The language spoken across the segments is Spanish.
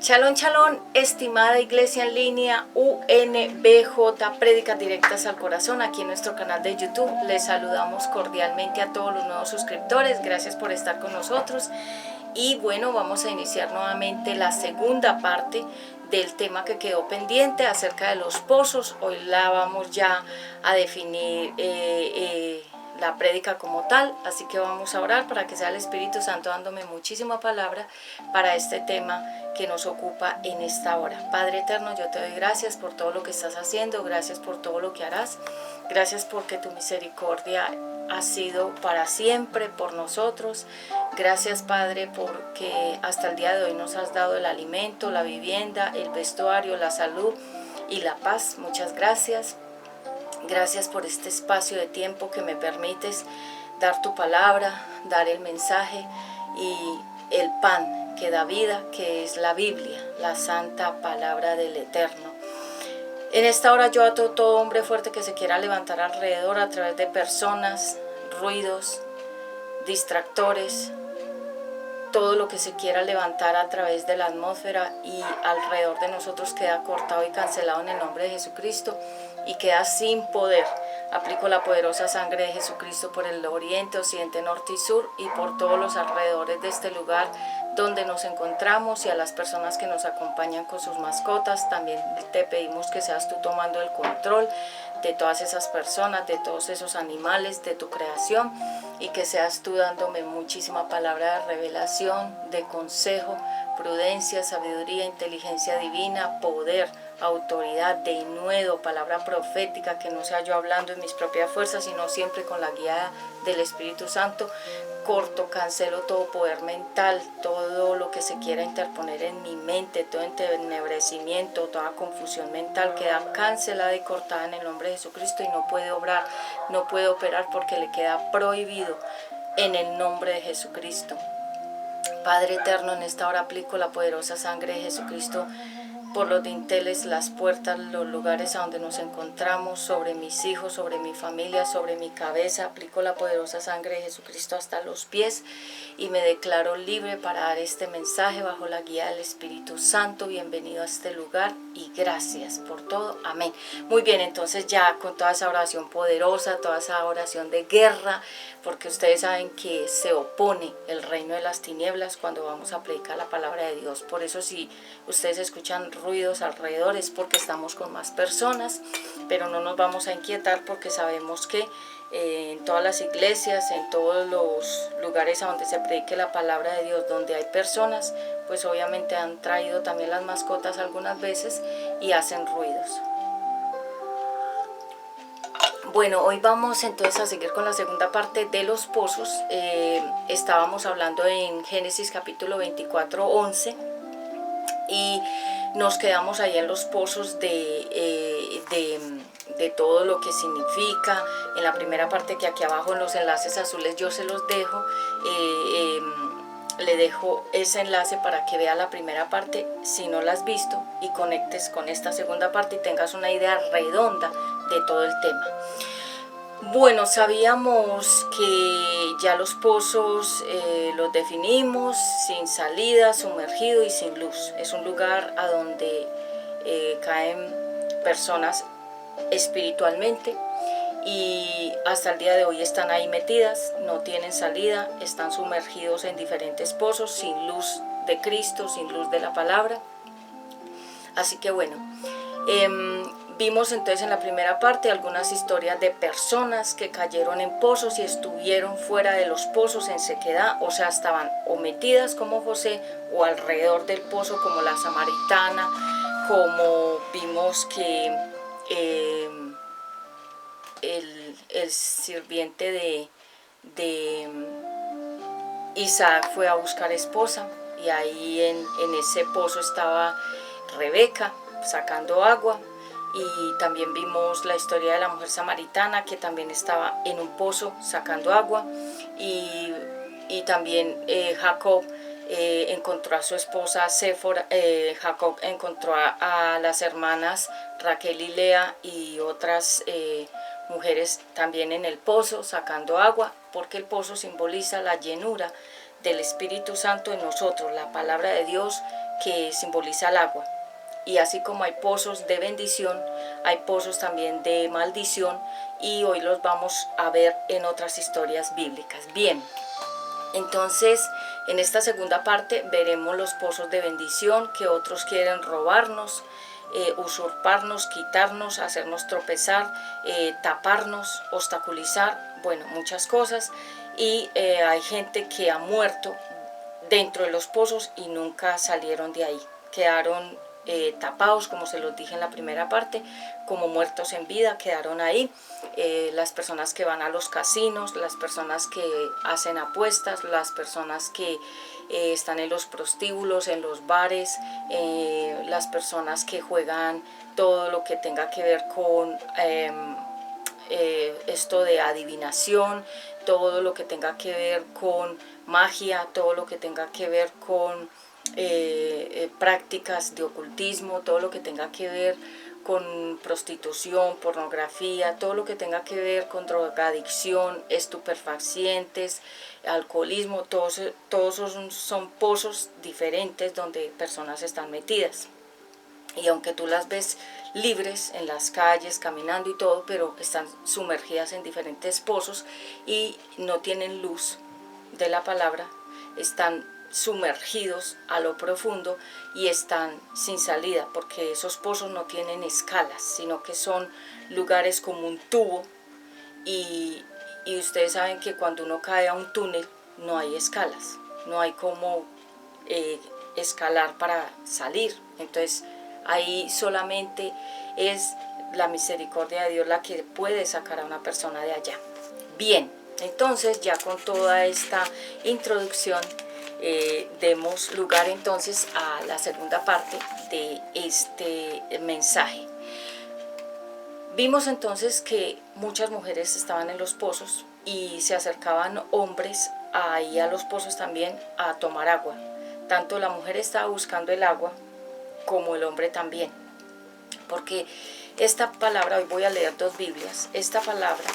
Shalom, shalom, estimada iglesia en línea UNBJ, prédicas directas al corazón, aquí en nuestro canal de YouTube. Les saludamos cordialmente a todos los nuevos suscriptores, gracias por estar con nosotros. Y bueno, vamos a iniciar nuevamente la segunda parte del tema que quedó pendiente acerca de los pozos. Hoy la vamos ya a definir la prédica como tal, así que vamos a orar para que sea el Espíritu Santo dándome muchísima palabra para este tema que nos ocupa en esta hora. Padre eterno, yo te doy gracias por todo lo que estás haciendo, gracias por todo lo que harás, gracias porque tu misericordia ha sido para siempre por nosotros. Gracias, Padre, porque hasta el día de hoy nos has dado el alimento, la vivienda, el vestuario, la salud y la paz. Muchas gracias. Gracias por este espacio de tiempo que me permites dar tu palabra, dar el mensaje y el pan que da vida, que es la Biblia, la santa palabra del Eterno. En esta hora yo ato todo hombre fuerte que se quiera levantar alrededor a través de personas, ruidos, distractores, todo lo que se quiera levantar a través de la atmósfera y alrededor de nosotros queda cortado y cancelado en el nombre de Jesucristo y queda sin poder. Aplico la poderosa sangre de Jesucristo por el oriente, occidente, norte y sur y por todos los alrededores de este lugar donde nos encontramos y a las personas que nos acompañan con sus mascotas. También te pedimos que seas tú tomando el control de todas esas personas, de todos esos animales, de tu creación, y que seas tú dándome muchísima palabra de revelación, de consejo, prudencia, sabiduría, inteligencia divina, poder, autoridad, denuedo, palabra profética, que no sea yo hablando en mis propias fuerzas, sino siempre con la guía del Espíritu Santo. Corto, cancelo todo poder mental, todo lo que se quiera interponer en mi mente, todo entenebrecimiento, toda confusión mental queda cancelada y cortada en el nombre de Jesucristo y no puede obrar, no puede operar porque le queda prohibido en el nombre de Jesucristo. Padre eterno, en esta hora aplico la poderosa sangre de Jesucristo por los dinteles, las puertas, los lugares a donde nos encontramos, sobre mis hijos, sobre mi familia, sobre mi cabeza. Aplico la poderosa sangre de Jesucristo hasta los pies y me declaro libre para dar este mensaje bajo la guía del Espíritu Santo. Bienvenido a este lugar y gracias por todo. Amén. Muy bien, entonces ya con toda esa oración poderosa, toda esa oración de guerra, porque ustedes saben que se opone el reino de las tinieblas cuando vamos a predicar la palabra de Dios. Por eso si ustedes escuchan ruidos alrededor es porque estamos con más personas, pero no nos vamos a inquietar porque sabemos que en todas las iglesias, en todos los lugares a donde se predique la palabra de Dios, donde hay personas, pues obviamente han traído también las mascotas algunas veces y hacen ruidos. Bueno, hoy vamos entonces a seguir con la segunda parte de los pozos. Estábamos hablando en Génesis capítulo 24, 11 y nos quedamos ahí en los pozos de todo lo que significa. En la primera parte, que aquí abajo en los enlaces azules yo se los dejo, le dejo ese enlace para que vea la primera parte si no la has visto y conectes con esta segunda parte y tengas una idea redonda de todo el tema. Bueno, sabíamos que ya los pozos los definimos: sin salida, sumergido y sin luz. Es un lugar a donde caen personas espiritualmente y hasta el día de hoy están ahí metidas, no tienen salida, están sumergidos en diferentes pozos, sin luz de Cristo, sin luz de la palabra. Así que bueno, vimos entonces en la primera parte algunas historias de personas que cayeron en pozos y estuvieron fuera de los pozos en sequedad, o sea, estaban o metidas como José o alrededor del pozo como la samaritana, como vimos que el sirviente de Isaac fue a buscar esposa y ahí en ese pozo estaba Rebeca sacando agua. Y también vimos la historia de la mujer samaritana que también estaba en un pozo sacando agua, y también Jacob encontró a su esposa Séfora. Jacob encontró a las hermanas Raquel y Lea y otras mujeres también en el pozo sacando agua, porque el pozo simboliza la llenura del Espíritu Santo en nosotros, la palabra de Dios que simboliza el agua. Y así como hay pozos de bendición, hay pozos también de maldición, y hoy los vamos a ver en otras historias bíblicas. Bien, entonces en esta segunda parte veremos los pozos de bendición que otros quieren robarnos, usurparnos, quitarnos, hacernos tropezar, taparnos, obstaculizar, bueno, muchas cosas. Y hay gente que ha muerto dentro de los pozos y nunca salieron de ahí, quedaron tapados, como se los dije en la primera parte, como muertos en vida, quedaron ahí. Las personas que van a los casinos, las personas que hacen apuestas, las personas que están en los prostíbulos, en los bares, las personas que juegan todo lo que tenga que ver con esto de adivinación, todo lo que tenga que ver con magia, todo lo que tenga que ver con prácticas de ocultismo, todo lo que tenga que ver con prostitución, pornografía, todo lo que tenga que ver con drogadicción, estupefacientes, alcoholismo, todos son pozos diferentes donde personas están metidas. Y aunque tú las ves libres en las calles, caminando y todo, pero están sumergidas en diferentes pozos y no tienen luz de la palabra, están sumergidos a lo profundo y están sin salida, porque esos pozos no tienen escalas, sino que son lugares como un tubo, y ustedes saben que cuando uno cae a un túnel no hay escalas, no hay como escalar para salir. Entonces ahí solamente es la misericordia de Dios la que puede sacar a una persona de allá. Bien, entonces ya con toda esta introducción demos lugar entonces a la segunda parte de este mensaje. Vimos entonces que muchas mujeres estaban en los pozos y se acercaban hombres ahí a los pozos también a tomar agua. Tanto la mujer estaba buscando el agua como el hombre también. Porque esta palabra, hoy voy a leer dos Biblias, esta palabra,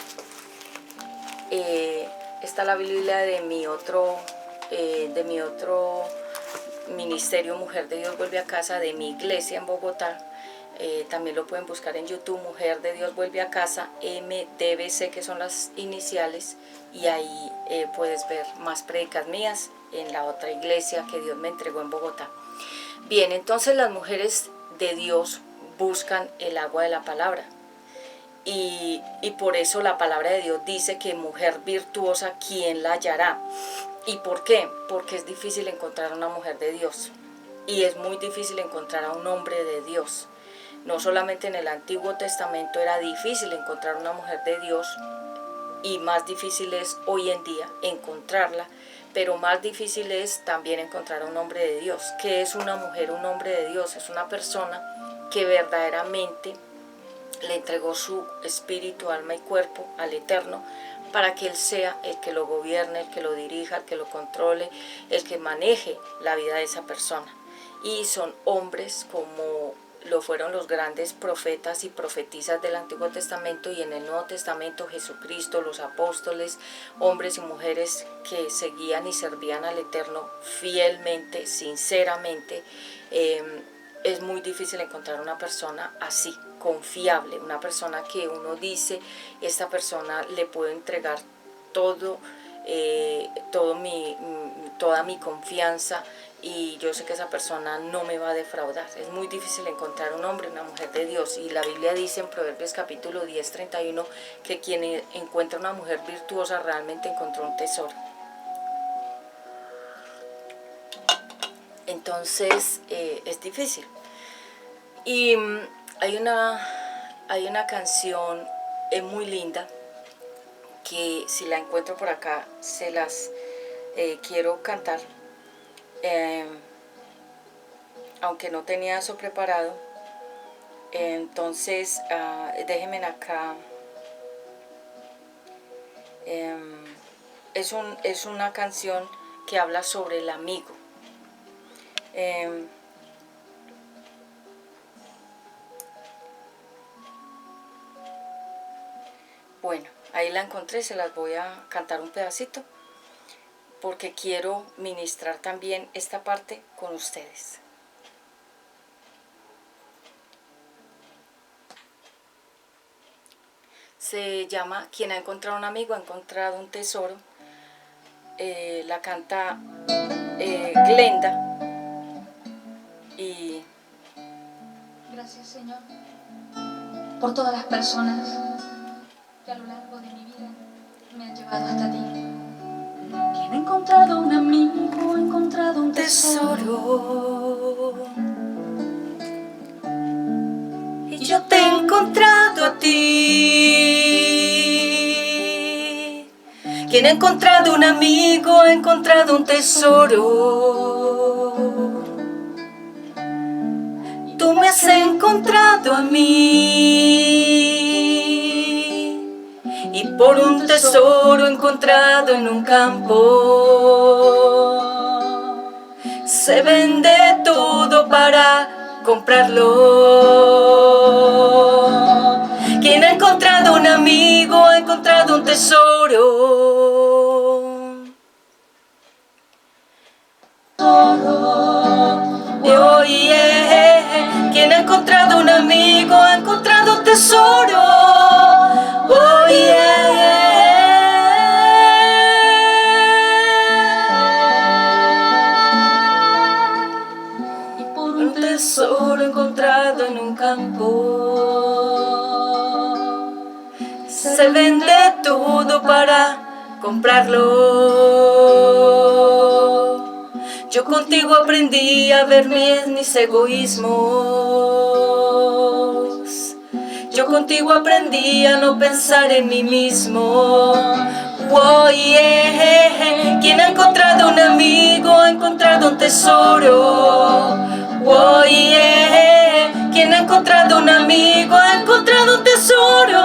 está la Biblia de mi otro ministerio, Mujer de Dios Vuelve a Casa, de mi iglesia en Bogotá. También lo pueden buscar en YouTube, Mujer de Dios Vuelve a Casa, MDBC, que son las iniciales, y ahí puedes ver más prédicas mías en la otra iglesia que Dios me entregó en Bogotá. Bien, entonces las mujeres de Dios buscan el agua de la palabra, y por eso la palabra de Dios dice que mujer virtuosa, ¿quién la hallará? ¿Y por qué? Porque es difícil encontrar una mujer de Dios, y es muy difícil encontrar a un hombre de Dios. No solamente en el Antiguo Testamento era difícil encontrar una mujer de Dios, y más difícil es hoy en día encontrarla, pero más difícil es también encontrar a un hombre de Dios. ¿Qué es una mujer, un hombre de Dios? Es una persona que verdaderamente le entregó su espíritu, alma y cuerpo al Eterno, para que Él sea el que lo gobierne, el que lo dirija, el que lo controle, el que maneje la vida de esa persona. Y son hombres como lo fueron los grandes profetas y profetisas del Antiguo Testamento, y en el Nuevo Testamento Jesucristo, los apóstoles, hombres y mujeres que seguían y servían al Eterno fielmente, sinceramente. Es muy difícil encontrar una persona así, confiable, una persona que uno dice, esta persona le puedo entregar todo, toda mi confianza, y yo sé que esa persona no me va a defraudar. Es muy difícil encontrar un hombre, una mujer de Dios, y la Biblia dice en Proverbios capítulo 10, 31, que quien encuentra una mujer virtuosa realmente encontró un tesoro. Entonces es difícil. Y hay una canción muy linda que, si la encuentro por acá, se las quiero cantar, aunque no tenía eso preparado. Entonces déjenme acá. Es una canción que habla sobre el amigo. Bueno, ahí la encontré, se las voy a cantar un pedacito, porque quiero ministrar también esta parte con ustedes. Se llama Quien ha encontrado un amigo ha encontrado un tesoro. La canta Glenda. Y gracias, Señor, por todas las personas que a lo largo de mi vida me han llevado hasta ti. Quien ha encontrado un amigo, ha encontrado un tesoro. Y yo te he encontrado a ti. Quien ha encontrado un amigo, ha encontrado un tesoro. Tú me has encontrado a mí. Y por un tesoro encontrado en un campo, se vende todo para comprarlo. Quien ha encontrado un amigo ha encontrado un tesoro. Oh, yeah. Quien ha encontrado un amigo ha encontrado un tesoro. Oh, yeah. Y por Un tesoro encontrado en un campo, se vende todo para comprarlo. Yo contigo aprendí a ver mis egoísmos. Yo contigo aprendí a no pensar en mí mismo. Oh, yeah. Quien ha encontrado un amigo ha encontrado un tesoro. Oh, yeah. Quien ha encontrado un amigo ha encontrado un tesoro.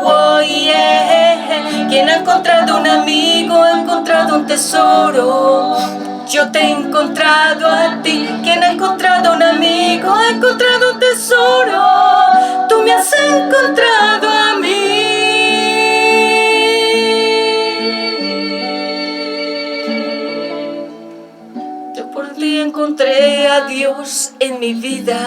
Oh, yeah. Quien ha encontrado un amigo ha encontrado un tesoro. Yo te he encontrado a ti. Quien ha encontrado un amigo ha encontrado un tesoro. Tú me has encontrado a mí. Yo por ti encontré a Dios en mi vida.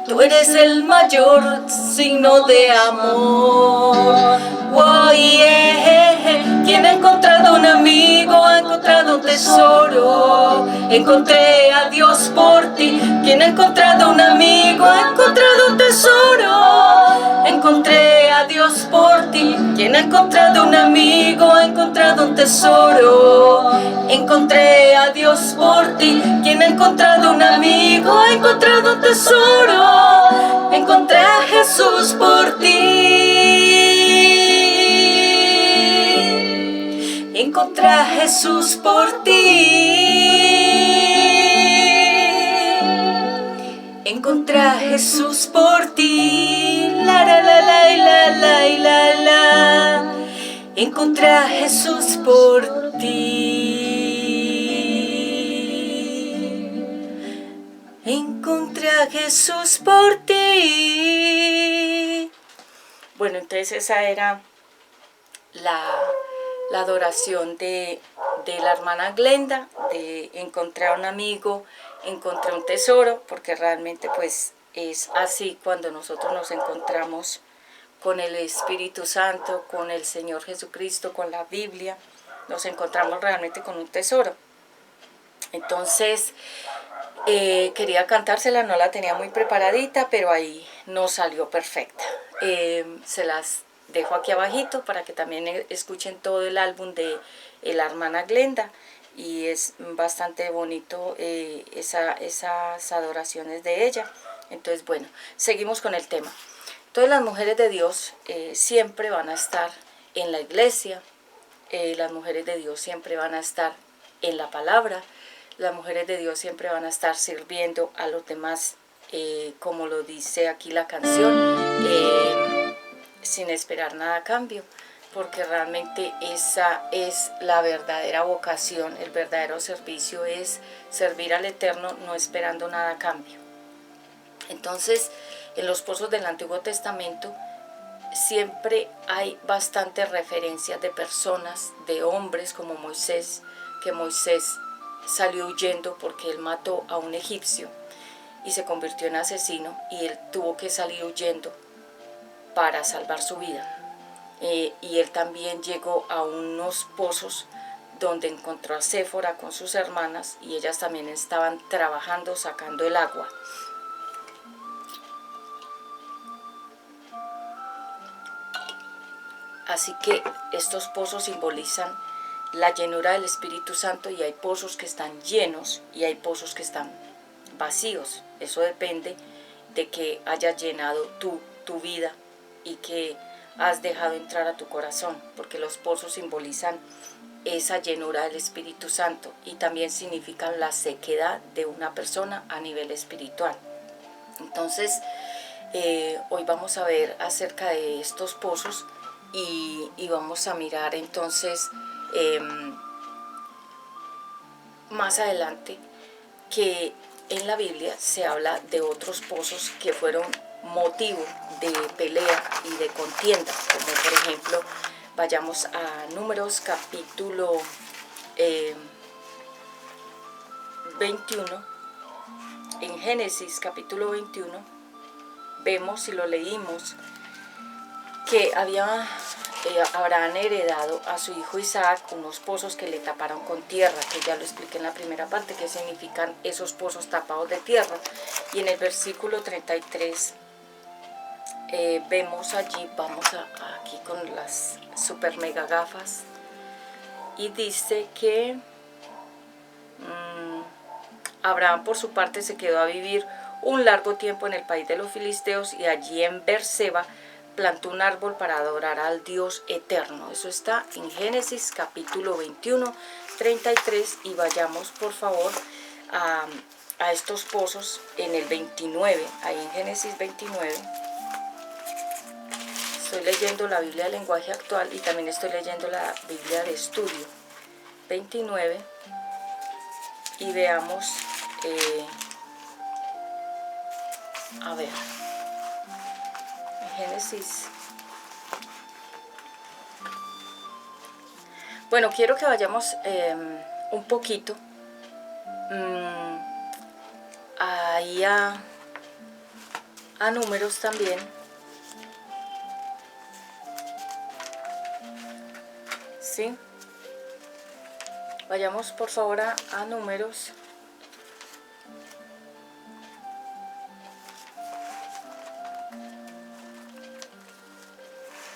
Tú eres el mayor signo de amor. Oh, yeah. Quien ha encontrado un amigo ha encontrado un tesoro. Encontré a Dios por ti. Quien ha encontrado un amigo ha encontrado un tesoro. Encontré a Dios por ti. Quien ha encontrado un amigo ha encontrado un tesoro. Encontré a Dios por ti. Quien ha encontrado un amigo ha encontrado un tesoro. Encontré a Jesús por ti. Encontré a Jesús por ti. Encontré a Jesús por ti. La la la la la la la la. Encontré a Jesús por ti. Encontré a Jesús por ti. Bueno, entonces esa era la adoración de la hermana Glenda, de encontré a un amigo, encontré un tesoro, porque realmente pues es así cuando nosotros nos encontramos con el Espíritu Santo, con el Señor Jesucristo, con la Biblia, nos encontramos realmente con un tesoro. Entonces quería cantársela, no la tenía muy preparadita, pero ahí no salió perfecta. Se las dejo aquí abajito para que también escuchen todo el álbum de la hermana Glenda, y es bastante bonito esas adoraciones de ella. Entonces bueno, seguimos con el tema. Todas las mujeres de Dios siempre van a estar en la iglesia, las mujeres de Dios siempre van a estar en la palabra, las mujeres de Dios siempre van a estar sirviendo a los demás, como lo dice aquí la canción, sin esperar nada a cambio, porque realmente esa es la verdadera vocación, el verdadero servicio es servir al Eterno no esperando nada a cambio. Entonces, en los pozos del Antiguo Testamento siempre hay bastantes referencias de personas, de hombres como Moisés, que Moisés salió huyendo porque él mató a un egipcio y se convirtió en asesino, y él tuvo que salir huyendo para salvar su vida. Y él también llegó a unos pozos donde encontró a Séfora con sus hermanas, y ellas también estaban trabajando sacando el agua. Así que estos pozos simbolizan la llenura del Espíritu Santo, y hay pozos que están llenos y hay pozos que están vacíos. Eso depende de que hayas llenado tu vida y que has dejado entrar a tu corazón, porque los pozos simbolizan esa llenura del Espíritu Santo y también significan la sequedad de una persona a nivel espiritual. Entonces, hoy vamos a ver acerca de estos pozos y vamos a mirar entonces más adelante que en la Biblia se habla de otros pozos que fueron motivo de pelea y de contienda, como por ejemplo, vayamos a Números capítulo 21. En Génesis capítulo 21 vemos, si lo leímos, que Abraham heredado a su hijo Isaac unos pozos que le taparon con tierra, que ya lo expliqué en la primera parte, que significan esos pozos tapados de tierra. Y en el versículo 33 vemos allí, vamos aquí con las super mega gafas, y dice que Abraham por su parte se quedó a vivir un largo tiempo en el país de los filisteos, y allí en Berseba plantó un árbol para adorar al Dios eterno. Eso está en Génesis capítulo 21, 33, y vayamos por favor a estos pozos en el 29, ahí en Génesis 29. Estoy leyendo la Biblia de lenguaje actual y también estoy leyendo la Biblia de estudio. 29, y veamos, a ver, Génesis. Bueno, quiero que vayamos un poquito ahí a Números también. ¿Sí? Vayamos por favor a Números.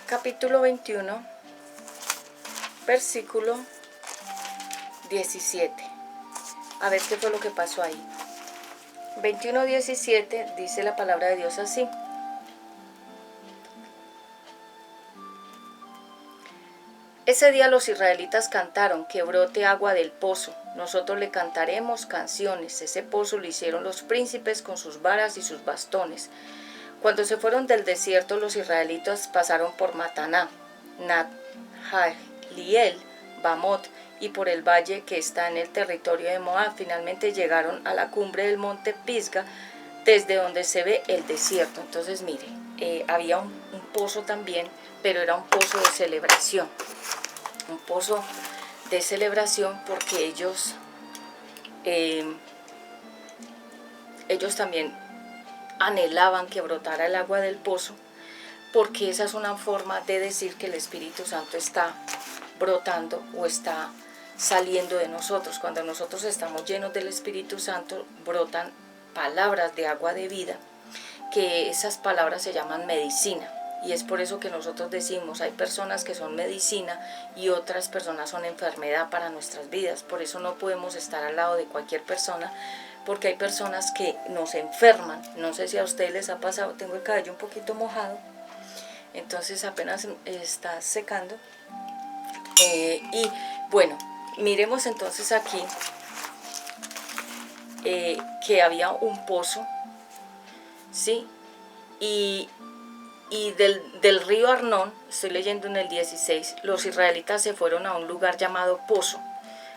Capítulo 21, versículo 17. A ver qué fue lo que pasó ahí. 21:17 dice la palabra de Dios así: ese día los israelitas cantaron, que brote agua del pozo. Nosotros le cantaremos canciones. Ese pozo lo hicieron los príncipes con sus varas y sus bastones. Cuando se fueron del desierto, los israelitas pasaron por Mataná, Nahaliel, Bamot y por el valle que está en el territorio de Moab. Finalmente llegaron a la cumbre del monte Pisga, desde donde se ve el desierto. Entonces, mire, había un pozo también, pero era un pozo de celebración. Un pozo de celebración porque ellos también anhelaban que brotara el agua del pozo, porque esa es una forma de decir que el Espíritu Santo está brotando o está saliendo de nosotros. Cuando nosotros estamos llenos del Espíritu Santo, brotan palabras de agua de vida, que esas palabras se llaman medicina. Y es por eso que nosotros decimos, hay personas que son medicina y otras personas son enfermedad para nuestras vidas. Por eso no podemos estar al lado de cualquier persona, porque hay personas que nos enferman. No sé si a ustedes les ha pasado, tengo el cabello un poquito mojado, entonces apenas está secando. Y bueno, miremos entonces aquí que había un pozo, ¿sí? Y del río Arnón, estoy leyendo en el 16, los israelitas se fueron a un lugar llamado Pozo.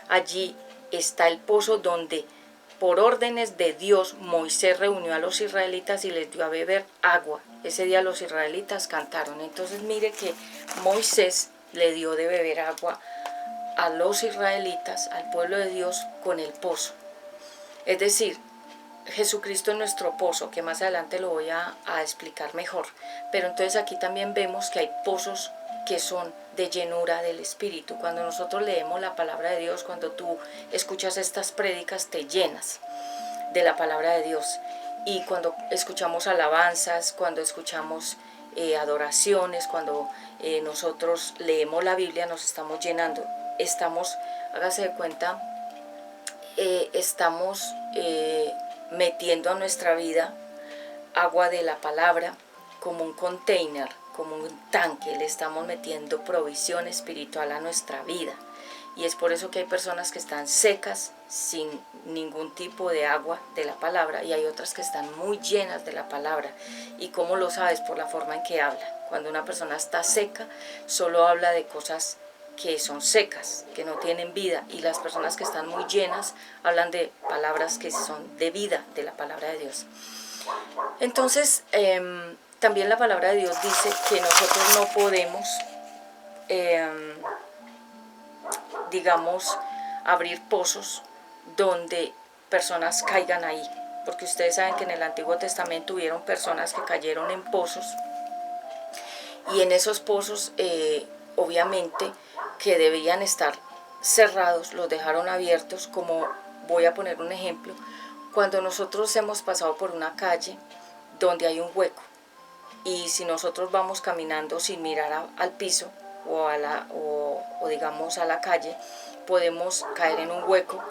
Allí está el pozo donde por órdenes de Dios, Moisés reunió a los israelitas y les dio a beber agua. Ese día los israelitas cantaron. Entonces mire que Moisés le dio de beber agua a los israelitas, al pueblo de Dios, con el pozo. Es decir, Jesucristo es nuestro pozo, que más adelante lo voy a explicar mejor. Pero entonces aquí también vemos que hay pozos que son de llenura del Espíritu. Cuando nosotros leemos la palabra de Dios, cuando tú escuchas estas prédicas, te llenas de la palabra de Dios. Y cuando escuchamos alabanzas, cuando escuchamos adoraciones, cuando nosotros leemos la Biblia, nos estamos llenando. Estamos, hágase de cuenta, estamos metiendo a nuestra vida agua de la palabra como un container, como un tanque. Le estamos metiendo provisión espiritual a nuestra vida. Y es por eso que hay personas que están secas, sin ningún tipo de agua de la palabra, y hay otras que están muy llenas de la palabra. ¿Y cómo lo sabes? Por la forma en que habla. Cuando una persona está seca, solo habla de cosas que son secas, que no tienen vida, y las personas que están muy llenas hablan de palabras que son de vida, de la palabra de Dios. Entonces, también la palabra de Dios dice que nosotros no podemos, digamos, abrir pozos donde personas caigan ahí, porque ustedes saben que en el Antiguo Testamento hubieron personas que cayeron en pozos, y en esos pozos, obviamente, que debían estar cerrados, los dejaron abiertos. Como voy a poner un ejemplo, cuando nosotros hemos pasado por una calle donde hay un hueco, y si nosotros vamos caminando sin mirar al piso o digamos a la calle, podemos caer en un hueco,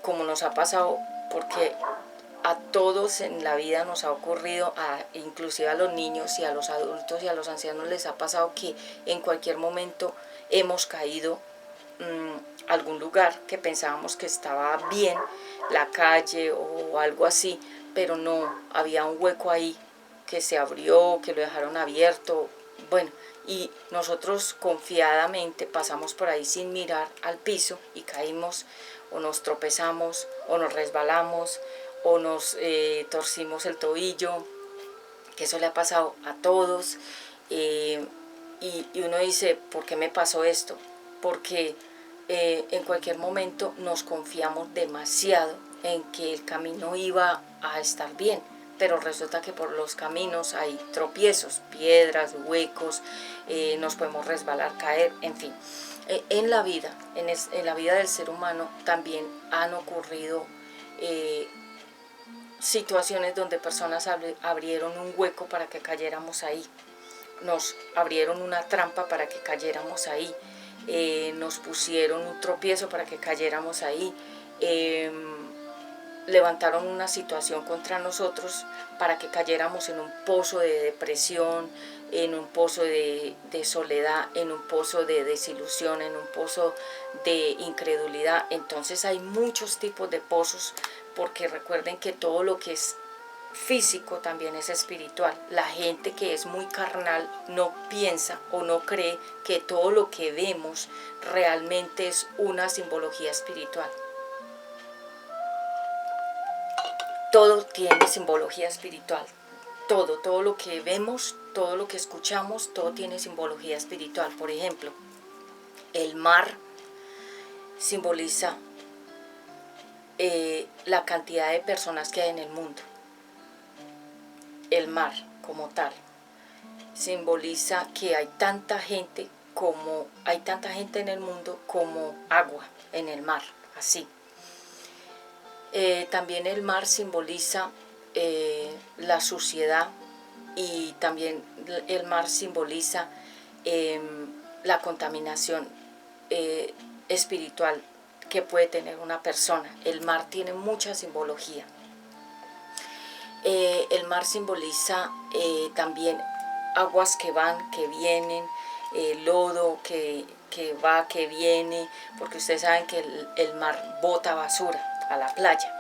como nos ha pasado, porque a todos en la vida nos ha ocurrido, inclusive a los niños y a los adultos y a los ancianos les ha pasado que en cualquier momento hemos caído a algún lugar que pensábamos que estaba bien, la calle o algo así, pero no, había un hueco ahí que se abrió, que lo dejaron abierto, bueno, y nosotros confiadamente pasamos por ahí sin mirar al piso y caímos, o nos tropezamos, o nos resbalamos, o nos torcimos el tobillo, que eso le ha pasado a todos, y uno dice, ¿por qué me pasó esto? Porque en cualquier momento nos confiamos demasiado en que el camino iba a estar bien, pero resulta que por los caminos hay tropiezos, piedras, huecos, nos podemos resbalar, caer, en fin. En la vida, en la vida del ser humano también han ocurrido situaciones donde personas abrieron un hueco para que cayéramos ahí, nos abrieron una trampa para que cayéramos ahí, nos pusieron un tropiezo para que cayéramos ahí, levantaron una situación contra nosotros para que cayéramos en un pozo de depresión, en un pozo de soledad, en un pozo de desilusión, en un pozo de incredulidad. Entonces hay muchos tipos de pozos, porque recuerden que todo lo que es físico también es espiritual. La gente que es muy carnal no piensa o no cree que todo lo que vemos realmente es una simbología espiritual. Todo tiene simbología espiritual. Todo lo que vemos, todo lo que escuchamos, todo tiene simbología espiritual. Por ejemplo, el mar simboliza la cantidad de personas que hay en el mundo. El mar como tal simboliza que hay tanta gente en el mundo como agua en el mar, así. También el mar simboliza la suciedad, y también el mar simboliza la contaminación espiritual que puede tener una persona. El mar tiene mucha simbología. El mar simboliza también aguas que van, que vienen, lodo que va, que viene, porque ustedes saben que el mar bota basura a la playa,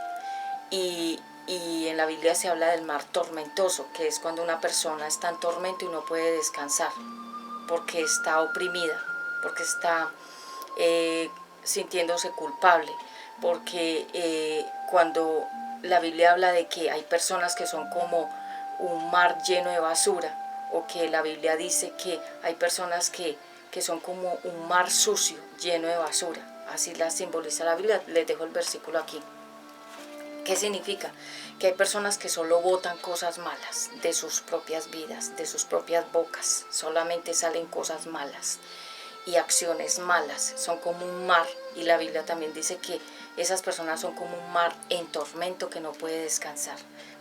y en la Biblia se habla del mar tormentoso, que es cuando una persona está en tormento y no puede descansar, porque está oprimida, porque está sintiéndose culpable, porque cuando la Biblia habla de que hay personas que son como un mar lleno de basura, o que la Biblia dice que hay personas que son como un mar sucio lleno de basura, así la simboliza la Biblia. Les dejo el versículo aquí. ¿Qué significa? Que hay personas que solo botan cosas malas de sus propias vidas, de sus propias bocas, solamente salen cosas malas y acciones malas, son como un mar, y la Biblia también dice que esas personas son como un mar en tormento que no puede descansar.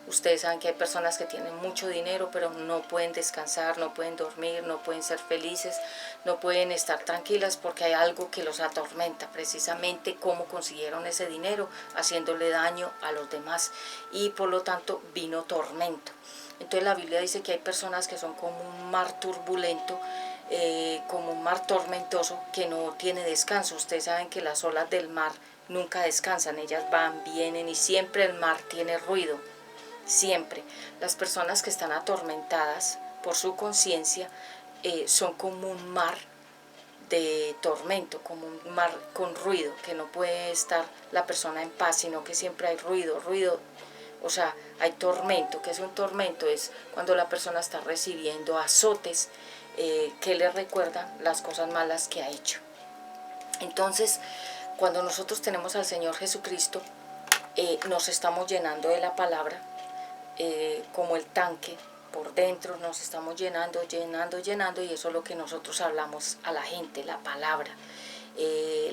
Ustedes saben que hay personas que tienen mucho dinero pero no pueden descansar, no pueden dormir, no pueden ser felices, no pueden estar tranquilas porque hay algo que los atormenta, precisamente cómo consiguieron ese dinero, haciéndole daño a los demás, y por lo tanto vino tormento. Entonces la Biblia dice que hay personas que son como un mar turbulento, como un mar tormentoso que no tiene descanso. Ustedes saben que las olas del mar nunca descansan, ellas van, vienen, y siempre el mar tiene ruido, siempre. Las personas que están atormentadas por su conciencia son como un mar de tormento, como un mar con ruido, que no puede estar la persona en paz, sino que siempre hay ruido, o sea, hay tormento. ¿Qué es un tormento? Es cuando la persona está recibiendo azotes que le recuerdan las cosas malas que ha hecho. Entonces, cuando nosotros tenemos al Señor Jesucristo, nos estamos llenando de la palabra, como el tanque. Por dentro nos estamos llenando, y eso es lo que nosotros hablamos a la gente, la palabra,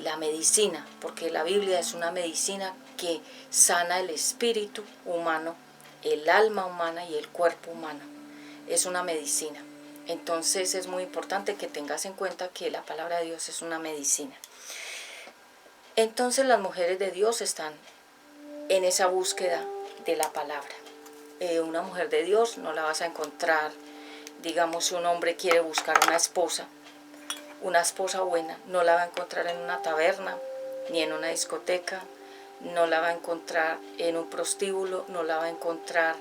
la medicina, porque la Biblia es una medicina que sana el espíritu humano, el alma humana y el cuerpo humano. Es una medicina. Entonces es muy importante que tengas en cuenta que la palabra de Dios es una medicina. Entonces las mujeres de Dios están en esa búsqueda de la palabra. Una mujer de Dios no la vas a encontrar, digamos, si un hombre quiere buscar una esposa buena, no la va a encontrar en una taberna, ni en una discoteca, no la va a encontrar en un prostíbulo, no la va a encontrar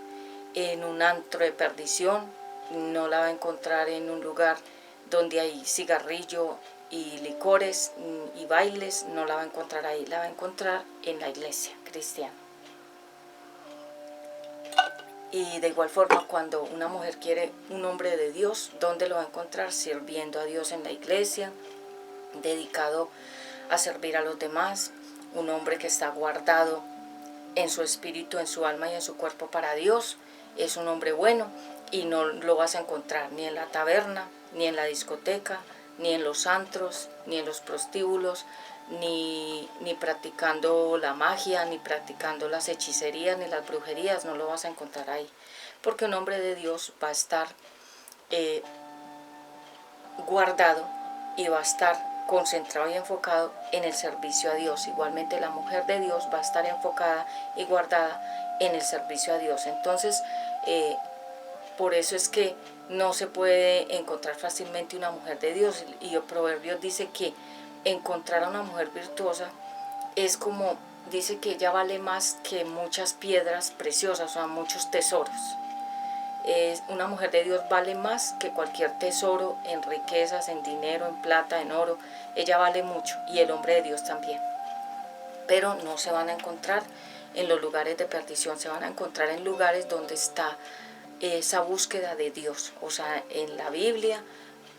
en un antro de perdición, no la va a encontrar en un lugar donde hay cigarrillo y licores y bailes, no la va a encontrar ahí, la va a encontrar en la iglesia cristiana. Y de igual forma, cuando una mujer quiere un hombre de Dios, ¿dónde lo va a encontrar? Sirviendo a Dios en la iglesia, dedicado a servir a los demás, un hombre que está guardado en su espíritu, en su alma y en su cuerpo para Dios. Es un hombre bueno, y no lo vas a encontrar ni en la taberna, ni en la discoteca, ni en los antros, ni en los prostíbulos, ni practicando la magia, ni practicando las hechicerías, ni las brujerías. No lo vas a encontrar ahí, porque un hombre de Dios va a estar guardado y va a estar concentrado y enfocado en el servicio a Dios. Igualmente la mujer de Dios va a estar enfocada y guardada en el servicio a Dios. Entonces, por eso es que no se puede encontrar fácilmente una mujer de Dios. Y el Proverbios dice que encontrar a una mujer virtuosa es como, dice que ella vale más que muchas piedras preciosas, o sea, muchos tesoros. Una mujer de Dios vale más que cualquier tesoro en riquezas, en dinero, en plata, en oro. Ella vale mucho, y el hombre de Dios también. Pero no se van a encontrar en los lugares de perdición, se van a encontrar en lugares donde está esa búsqueda de Dios. O sea, en la Biblia,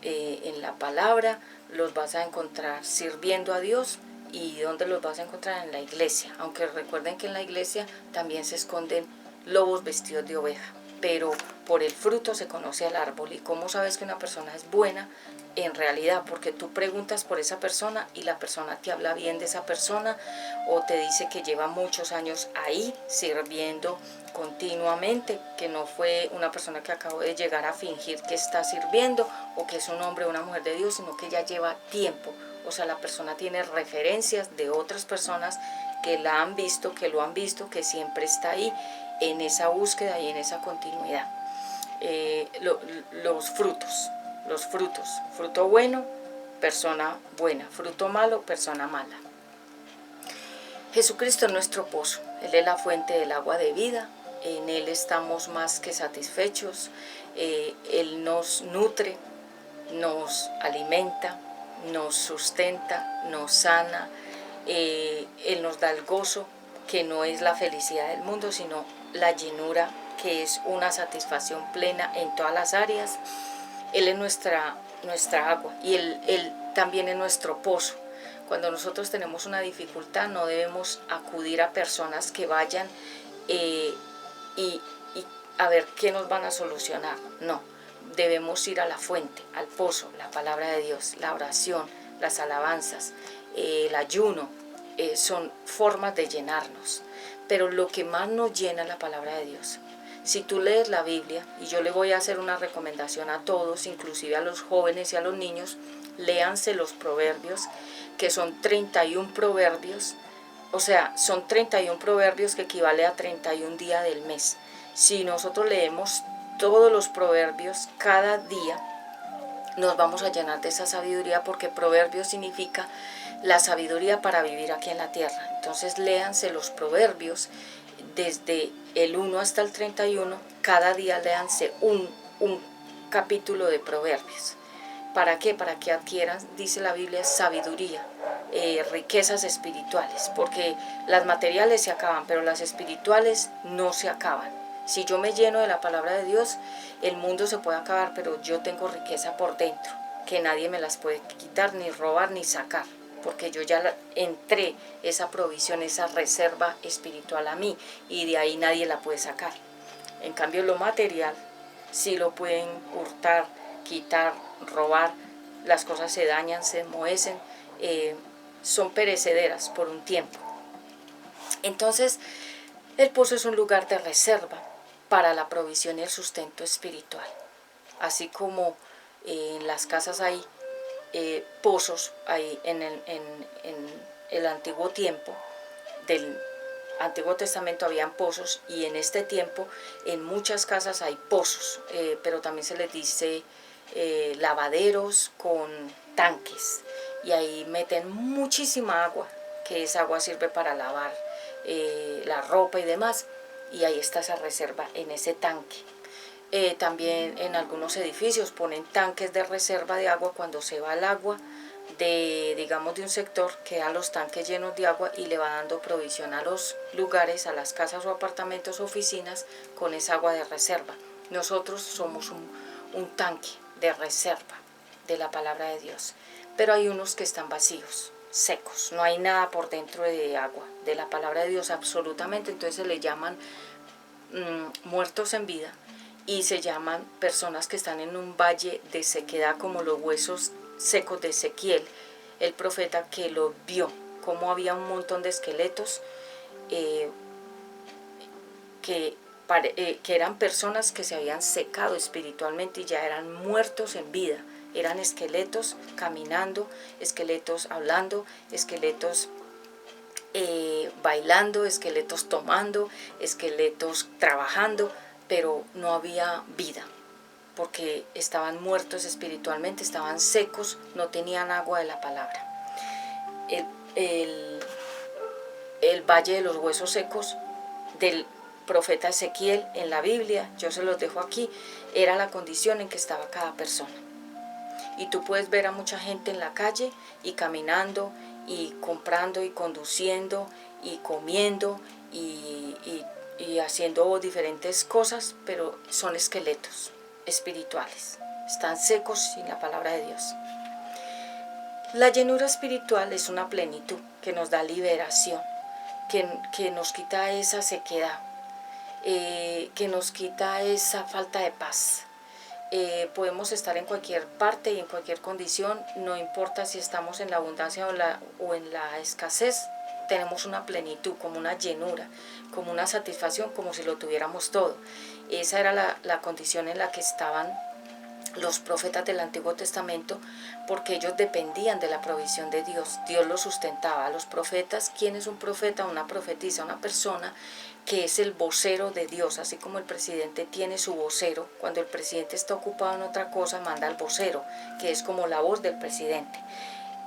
en la palabra, los vas a encontrar sirviendo a Dios. ¿Y dónde los vas a encontrar? En la iglesia. Aunque recuerden que en la iglesia también se esconden lobos vestidos de oveja, pero por el fruto se conoce al árbol. ¿Y cómo sabes que una persona es buena? En realidad, porque tú preguntas por esa persona y la persona te habla bien de esa persona, o te dice que lleva muchos años ahí sirviendo continuamente, que no fue una persona que acabó de llegar a fingir que está sirviendo, o que es un hombre o una mujer de Dios, sino que ya lleva tiempo. O sea, la persona tiene referencias de otras personas que la han visto, que lo han visto, que siempre está ahí en esa búsqueda y en esa continuidad. Los frutos, fruto bueno, persona buena, fruto malo, persona mala. Jesucristo es nuestro pozo, Él es la fuente del agua de vida, en Él estamos más que satisfechos, Él nos nutre, nos alimenta, nos sustenta, nos sana, Él nos da el gozo, que no es la felicidad del mundo, sino la llenura, que es una satisfacción plena en todas las áreas. Él es nuestra agua y él también es nuestro pozo. Cuando nosotros tenemos una dificultad no debemos acudir a personas que vayan y a ver qué nos van a solucionar. No, debemos ir a la fuente, al pozo, la palabra de Dios, la oración, las alabanzas, el ayuno, son formas de llenarnos. Pero lo que más nos llena es la palabra de Dios. Si tú lees la Biblia, y yo le voy a hacer una recomendación a todos, inclusive a los jóvenes y a los niños, léanse los proverbios, que son 31 proverbios, o sea, son 31 proverbios que equivale a 31 días del mes. Si nosotros leemos todos los proverbios cada día, nos vamos a llenar de esa sabiduría, porque proverbios significa la sabiduría para vivir aquí en la tierra. Entonces léanse los proverbios desde el 1 hasta el 31, cada día léanse un capítulo de proverbios. ¿Para qué? Para que adquieran, dice la Biblia, sabiduría, riquezas espirituales, porque las materiales se acaban, pero las espirituales no se acaban. Si yo me lleno de la palabra de Dios, el mundo se puede acabar, pero yo tengo riqueza por dentro, que nadie me las puede quitar, ni robar, ni sacar, porque yo ya entré esa provisión, esa reserva espiritual a mí, y de ahí nadie la puede sacar. En cambio, lo material sí lo pueden hurtar, quitar, robar, las cosas se dañan, se enmohecen, son perecederas por un tiempo. Entonces, el pozo es un lugar de reserva para la provisión y el sustento espiritual. Así como en las casas hay pozos, hay en el antiguo tiempo del Antiguo Testamento habían pozos, y en este tiempo en muchas casas hay pozos, pero también se les dice lavaderos con tanques, y ahí meten muchísima agua, que esa agua sirve para lavar la ropa y demás, y ahí está esa reserva en ese tanque. También en algunos edificios ponen tanques de reserva de agua. Cuando se va el agua digamos de un sector, quedan los tanques llenos de agua y le va dando provisión a los lugares, a las casas o apartamentos, oficinas, con esa agua de reserva. Nosotros somos un tanque de reserva de la palabra de Dios, pero hay unos que están vacíos, secos, no hay nada por dentro de agua, de la palabra de Dios absolutamente. Entonces se le llaman muertos en vida, y se llaman personas que están en un valle de sequedad, como los huesos secos de Ezequiel, el profeta, que lo vio, como había un montón de esqueletos que eran personas que se habían secado espiritualmente y ya eran muertos en vida. Eran esqueletos caminando, esqueletos hablando, esqueletos bailando, esqueletos tomando, esqueletos trabajando, pero no había vida, porque estaban muertos espiritualmente, estaban secos, no tenían agua de la palabra. El valle de los huesos secos del profeta Ezequiel en la Biblia, yo se los dejo aquí, era la condición en que estaba cada persona. Y tú puedes ver a mucha gente en la calle y caminando y comprando y conduciendo y comiendo y haciendo diferentes cosas, pero son esqueletos espirituales, están secos sin la palabra de Dios. La llenura espiritual es una plenitud que nos da liberación, que nos quita esa sequedad, que nos quita esa falta de paz. Podemos estar en cualquier parte y en cualquier condición, no importa si estamos en la abundancia o en la escasez, tenemos una plenitud, como una llenura, como una satisfacción, como si lo tuviéramos todo. Esa era la condición en la que estaban los profetas del Antiguo Testamento, porque ellos dependían de la provisión de Dios. Dios los sustentaba. A los profetas, ¿quién es un profeta? Una profetisa, una persona que es el vocero de Dios, así como el presidente tiene su vocero. Cuando el presidente está ocupado en otra cosa, manda al vocero, que es como la voz del presidente.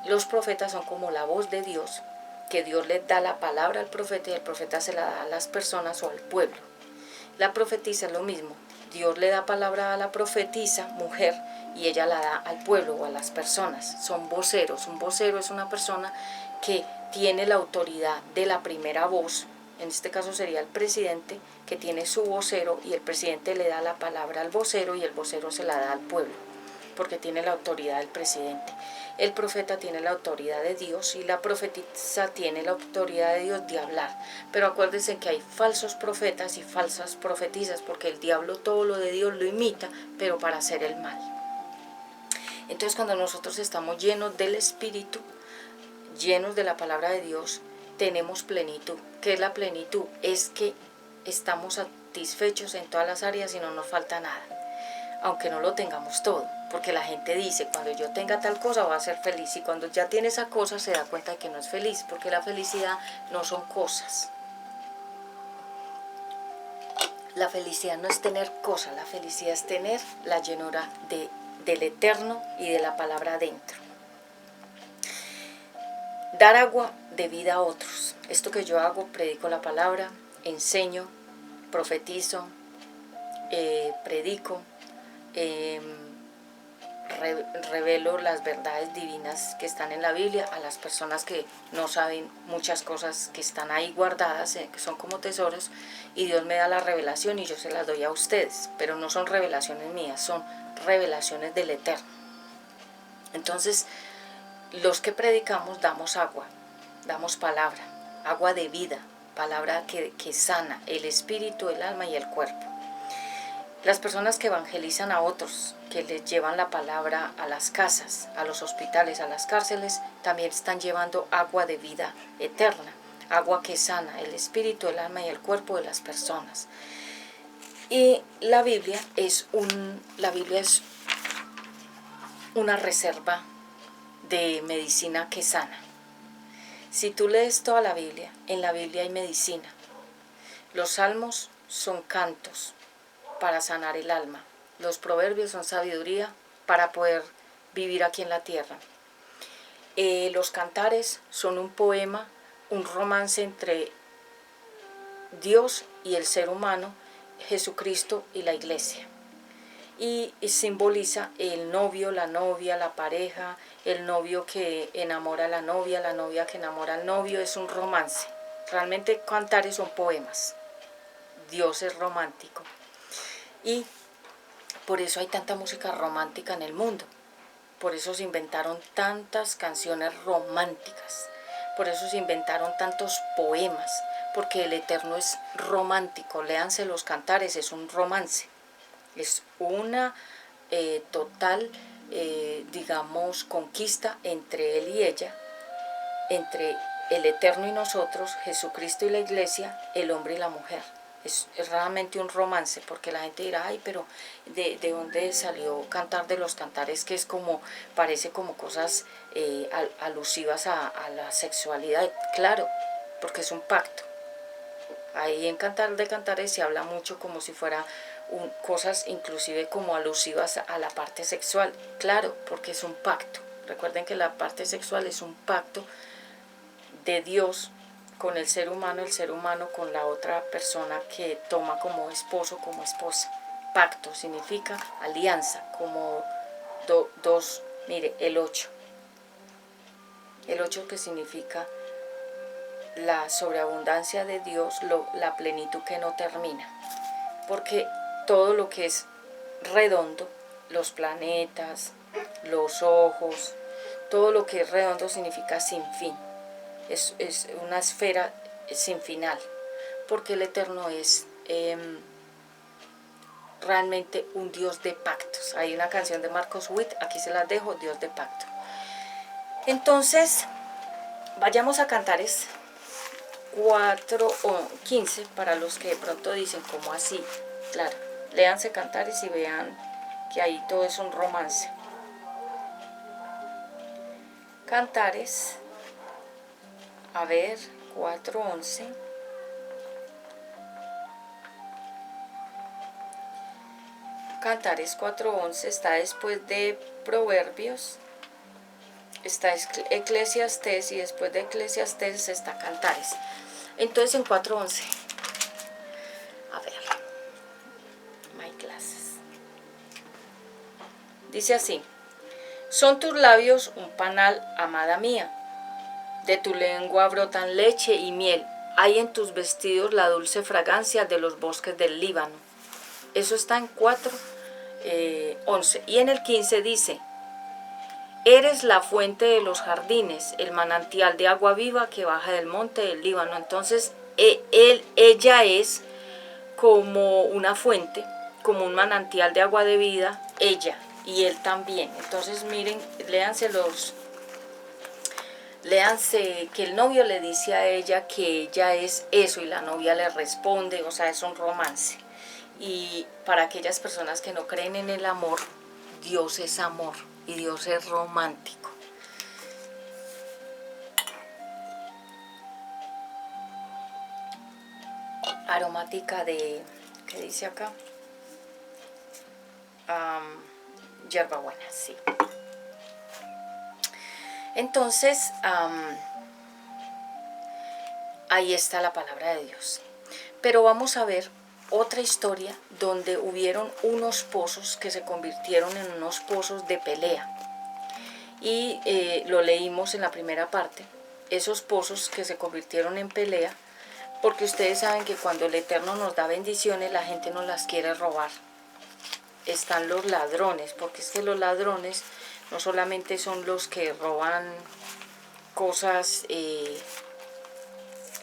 Los profetas son como la voz de Dios, que Dios les da la palabra al profeta y el profeta se la da a las personas o al pueblo. La profetisa es lo mismo. Dios le da palabra a la profetisa, mujer, y ella la da al pueblo o a las personas. Son voceros. Un vocero es una persona que tiene la autoridad de la primera voz, en este caso sería el presidente, que tiene su vocero y el presidente le da la palabra al vocero y el vocero se la da al pueblo, porque tiene la autoridad del presidente. El profeta tiene la autoridad de Dios y la profetisa tiene la autoridad de Dios de hablar. Pero acuérdense que hay falsos profetas y falsas profetisas, porque el diablo todo lo de Dios lo imita, pero para hacer el mal. Entonces cuando nosotros estamos llenos del Espíritu, llenos de la palabra de Dios, tenemos plenitud. ¿Qué es la plenitud? Es que estamos satisfechos en todas las áreas y no nos falta nada, aunque no lo tengamos todo, porque la gente dice, cuando yo tenga tal cosa voy a ser feliz, y cuando ya tiene esa cosa se da cuenta de que no es feliz, porque la felicidad no son cosas. La felicidad no es tener cosas, la felicidad es tener la llenura del eterno y de la palabra dentro. Dar agua de vida a otros. Esto que yo hago, predico la palabra, enseño, profetizo, predico, revelo las verdades divinas que están en la Biblia a las personas que no saben muchas cosas que están ahí guardadas, que son como tesoros, y Dios me da la revelación y yo se las doy a ustedes, pero no son revelaciones mías, son revelaciones del Eterno. Entonces, los que predicamos damos agua, damos palabra, agua de vida, palabra que sana el espíritu, el alma y el cuerpo. Las personas que evangelizan a otros, que les llevan la palabra a las casas, a los hospitales, a las cárceles, también están llevando agua de vida eterna, agua que sana el espíritu, el alma y el cuerpo de las personas. Y la Biblia es una reserva de medicina que sana. Si tú lees toda la Biblia, en la Biblia hay medicina. Los salmos son cantos para sanar el alma. Los proverbios son sabiduría para poder vivir aquí en la tierra. Los cantares son un poema, un romance entre Dios y el ser humano, Jesucristo y la iglesia. Y simboliza el novio, la novia, la pareja, el novio que enamora a la novia que enamora al novio, es un romance. Realmente cantares son poemas. Dios es romántico. Y por eso hay tanta música romántica en el mundo. Por eso se inventaron tantas canciones románticas. Por eso se inventaron tantos poemas. Porque el Eterno es romántico. Léanse los cantares, es un romance. Es una total, digamos, conquista entre él y ella, entre el Eterno y nosotros, Jesucristo y la iglesia, el hombre y la mujer. Es realmente un romance, porque la gente dirá, ay, pero ¿de dónde salió Cantar de los Cantares? Que es como, parece como cosas alusivas a la sexualidad. Claro, porque es un pacto. Ahí en Cantar de Cantares se habla mucho como si fuera cosas inclusive como alusivas a la parte sexual. Claro, porque es un pacto. Recuerden que la parte sexual es un pacto de Dios con el ser humano con la otra persona que toma como esposo, como esposa. Pacto significa alianza, como dos, mire, el 8. El 8 que significa la sobreabundancia de Dios, la plenitud que no termina. Porque todo lo que es redondo, los planetas, los ojos, todo lo que es redondo significa sin fin. Es una esfera sin final, porque el Eterno es realmente un Dios de pactos. Hay una canción de Marcos Witt, aquí se las dejo, Dios de pacto. Entonces, vayamos a Cantares 4 o 15, para los que de pronto dicen, ¿cómo así? Claro, léanse Cantares y vean que ahí todo es un romance. Cantares, a ver, 4:11. Cantares 4:11 está después de Proverbios, está Eclesiastés, y después de Eclesiastés está Cantares. Entonces en 4:11, a ver, my classes, dice así: son tus labios un panal, amada mía, de tu lengua brotan leche y miel. Hay en tus vestidos la dulce fragancia de los bosques del Líbano. Eso está en 4:11. Y en el 15 dice: eres la fuente de los jardines, el manantial de agua viva que baja del monte del Líbano. Entonces, ella es como una fuente, como un manantial de agua de vida, ella, y él también. Entonces, miren, léanse que el novio le dice a ella que ella es eso y la novia le responde, o sea, es un romance. Y para aquellas personas que no creen en el amor, Dios es amor y Dios es romántico. Aromática de, ¿qué dice acá? Hierbabuena, sí. Entonces, ahí está la palabra de Dios. Pero vamos a ver otra historia donde hubieron unos pozos que se convirtieron en unos pozos de pelea. Y lo leímos en la primera parte. Esos pozos que se convirtieron en pelea, porque ustedes saben que cuando el Eterno nos da bendiciones, la gente nos las quiere robar. Están los ladrones, porque es que los ladrones no solamente son los que roban cosas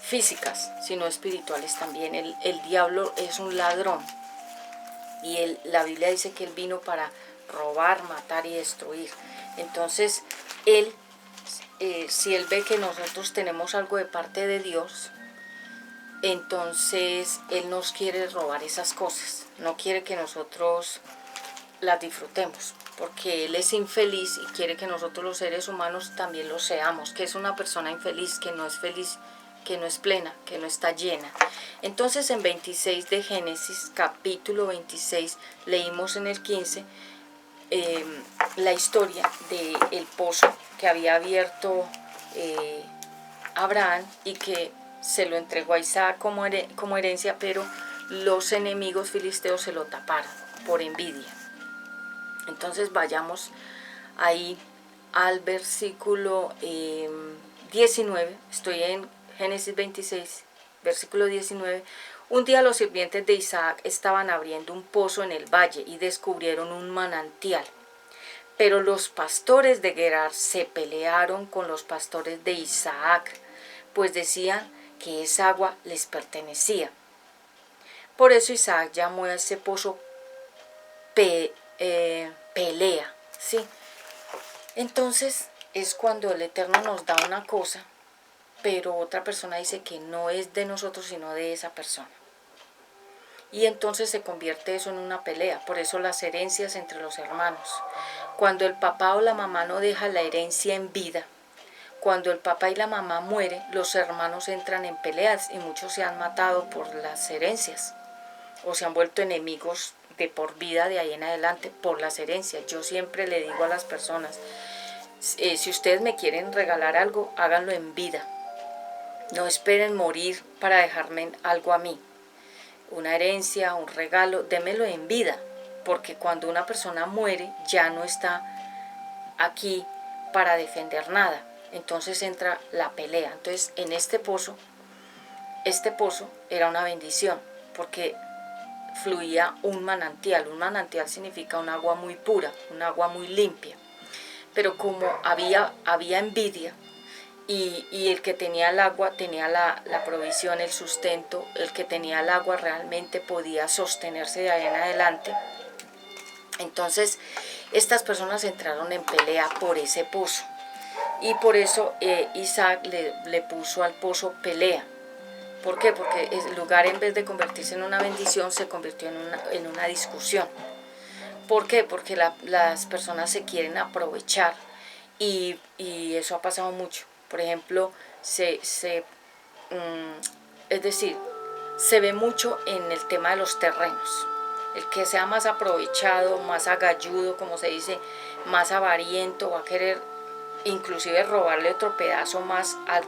físicas, sino espirituales también. El diablo es un ladrón. Y la Biblia dice que él vino para robar, matar y destruir. Entonces, él, si él ve que nosotros tenemos algo de parte de Dios, entonces él nos quiere robar esas cosas, no quiere que nosotros las disfrutemos, porque él es infeliz y quiere que nosotros los seres humanos también lo seamos, que es una persona infeliz, que no es feliz, que no es plena, que no está llena. Entonces en 26 de Génesis, capítulo 26, leímos en el 15 la historia del pozo que había abierto Abraham y que se lo entregó a Isaac como herencia, pero los enemigos filisteos se lo taparon por envidia. Entonces vayamos ahí al versículo 19, estoy en Génesis 26, versículo 19. Un día los sirvientes de Isaac estaban abriendo un pozo en el valle y descubrieron un manantial. Pero los pastores de Gerar se pelearon con los pastores de Isaac, pues decían que esa agua les pertenecía. Por eso Isaac llamó a ese pozo pelea, ¿sí? Entonces es cuando el Eterno nos da una cosa, pero otra persona dice que no es de nosotros, sino de esa persona. Y entonces se convierte eso en una pelea. Por eso las herencias entre los hermanos. Cuando el papá o la mamá no deja la herencia en vida, cuando el papá y la mamá mueren, los hermanos entran en peleas y muchos se han matado por las herencias o se han vuelto enemigos de por vida de ahí en adelante por las herencias. Yo siempre le digo a las personas, si ustedes me quieren regalar algo, háganlo en vida. No esperen morir para dejarme algo a mí. Una herencia, un regalo, démelo en vida, porque cuando una persona muere ya no está aquí para defender nada. Entonces entra la pelea. Entonces en este pozo era una bendición, porque fluía un manantial. Un manantial significa un agua muy pura, un agua muy limpia. Pero como había envidia, y el que tenía el agua tenía la provisión, el sustento, el que tenía el agua realmente podía sostenerse de ahí en adelante. Entonces estas personas entraron en pelea por ese pozo. Y por eso Isaac le puso al pozo pelea. ¿Por qué? Porque el lugar, en vez de convertirse en una bendición, se convirtió en una discusión. ¿Por qué? Porque las personas se quieren aprovechar y eso ha pasado mucho. Por ejemplo, es decir, se ve mucho en el tema de los terrenos. El que sea más aprovechado, más agalludo, como se dice, más avariento, va a querer inclusive robarle otro pedazo más al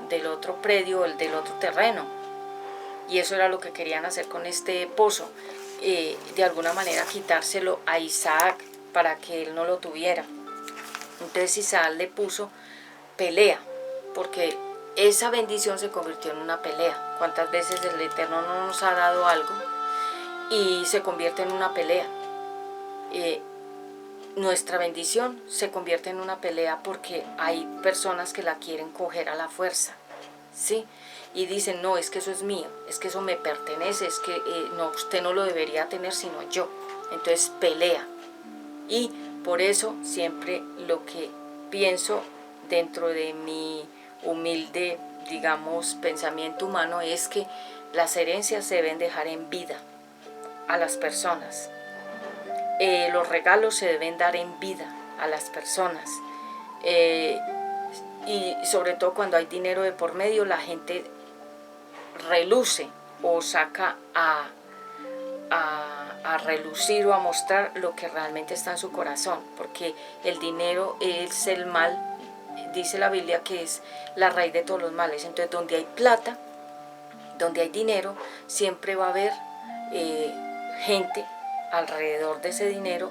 del otro predio, el del otro terreno. Y eso era lo que querían hacer con este pozo, de alguna manera quitárselo a Isaac para que él no lo tuviera. Entonces Isaac le puso pelea, porque esa bendición se convirtió en una pelea. ¿Cuántas veces el Eterno no nos ha dado algo y se convierte en una pelea? Nuestra bendición se convierte en una pelea porque hay personas que la quieren coger a la fuerza, ¿sí? Y dicen, no, es que eso es mío, es que eso me pertenece, es que no, usted no lo debería tener sino yo. Entonces pelea. Y por eso siempre lo que pienso dentro de mi humilde, digamos, pensamiento humano es que las herencias se deben dejar en vida a las personas. Los regalos se deben dar en vida a las personas. Y sobre todo cuando hay dinero de por medio, la gente reluce o saca a relucir o a mostrar lo que realmente está en su corazón, porque el dinero es el mal, dice la Biblia que es la raíz de todos los males. Entonces donde hay plata, donde hay dinero, siempre va a haber gente alrededor de ese dinero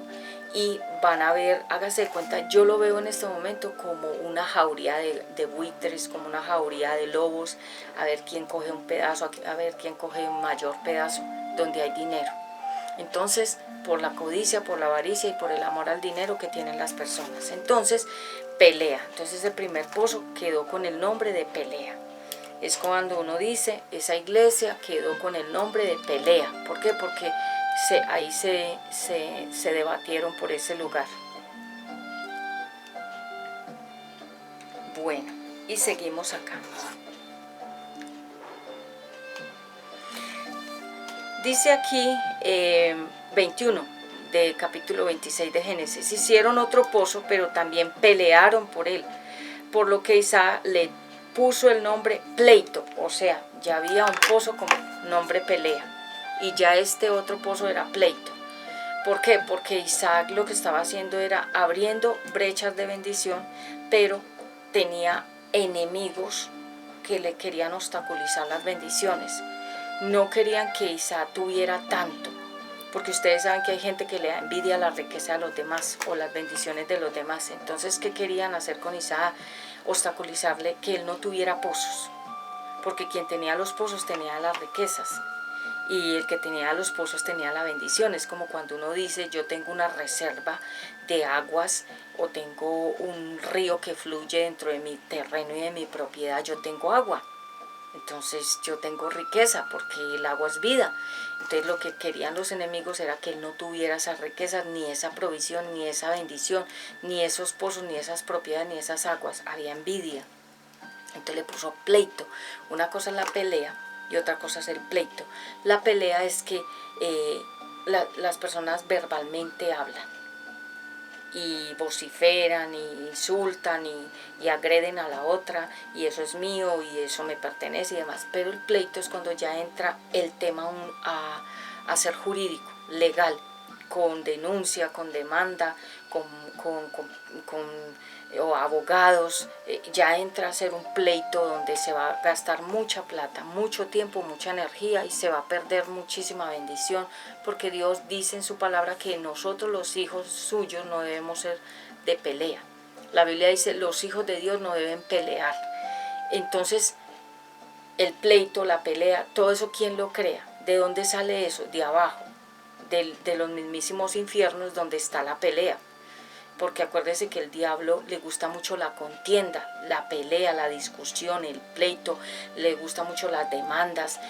y van a ver, hágase de cuenta, yo lo veo en este momento como una jauría de buitres, como una jauría de lobos, a ver quién coge un pedazo, a ver quién coge un mayor pedazo, donde hay dinero. Entonces, por la codicia, por la avaricia y por el amor al dinero que tienen las personas. Entonces, pelea. Entonces, el primer pozo quedó con el nombre de pelea. Es cuando uno dice, esa iglesia quedó con el nombre de pelea. ¿Por qué? Porque ahí se debatieron por ese lugar. Bueno, y seguimos acá. Dice aquí 21 de capítulo 26 de Génesis. Hicieron otro pozo, pero también pelearon por él, por lo que Isaac le puso el nombre pleito. O sea, ya había un pozo con nombre pelea y ya este otro pozo era pleito. ¿Por qué? Porque Isaac lo que estaba haciendo era abriendo brechas de bendición, pero tenía enemigos que le querían obstaculizar las bendiciones. No querían que Isaac tuviera tanto, porque ustedes saben que hay gente que le da envidia a la riqueza de los demás o las bendiciones de los demás. Entonces, ¿qué querían hacer con Isaac? Obstaculizarle que él no tuviera pozos, porque quien tenía los pozos tenía las riquezas y el que tenía los pozos tenía la bendición. Es como cuando uno dice, yo tengo una reserva de aguas o tengo un río que fluye dentro de mi terreno y de mi propiedad, yo tengo agua. Entonces yo tengo riqueza porque el agua es vida. Entonces lo que querían los enemigos era que él no tuviera esas riquezas, ni esa provisión, ni esa bendición, ni esos pozos, ni esas propiedades, ni esas aguas. Había envidia. Entonces le puso pleito. Una cosa es la pelea y otra cosa es el pleito. La pelea es que las personas verbalmente hablan y vociferan y insultan y agreden a la otra y eso es mío y eso me pertenece y demás. Pero el pleito es cuando ya entra el tema a ser jurídico, legal, con denuncia, con demanda, o abogados, ya entra a ser un pleito donde se va a gastar mucha plata, mucho tiempo, mucha energía y se va a perder muchísima bendición, porque Dios dice en su palabra que nosotros los hijos suyos no debemos ser de pelea. La Biblia dice los hijos de Dios no deben pelear. Entonces el pleito, la pelea, todo eso ¿quién lo crea? ¿De dónde sale eso? De abajo, de los mismísimos infiernos donde está la pelea. Porque acuérdese que el diablo le gusta mucho la contienda, la pelea, la discusión, el pleito, le gusta mucho las demandas,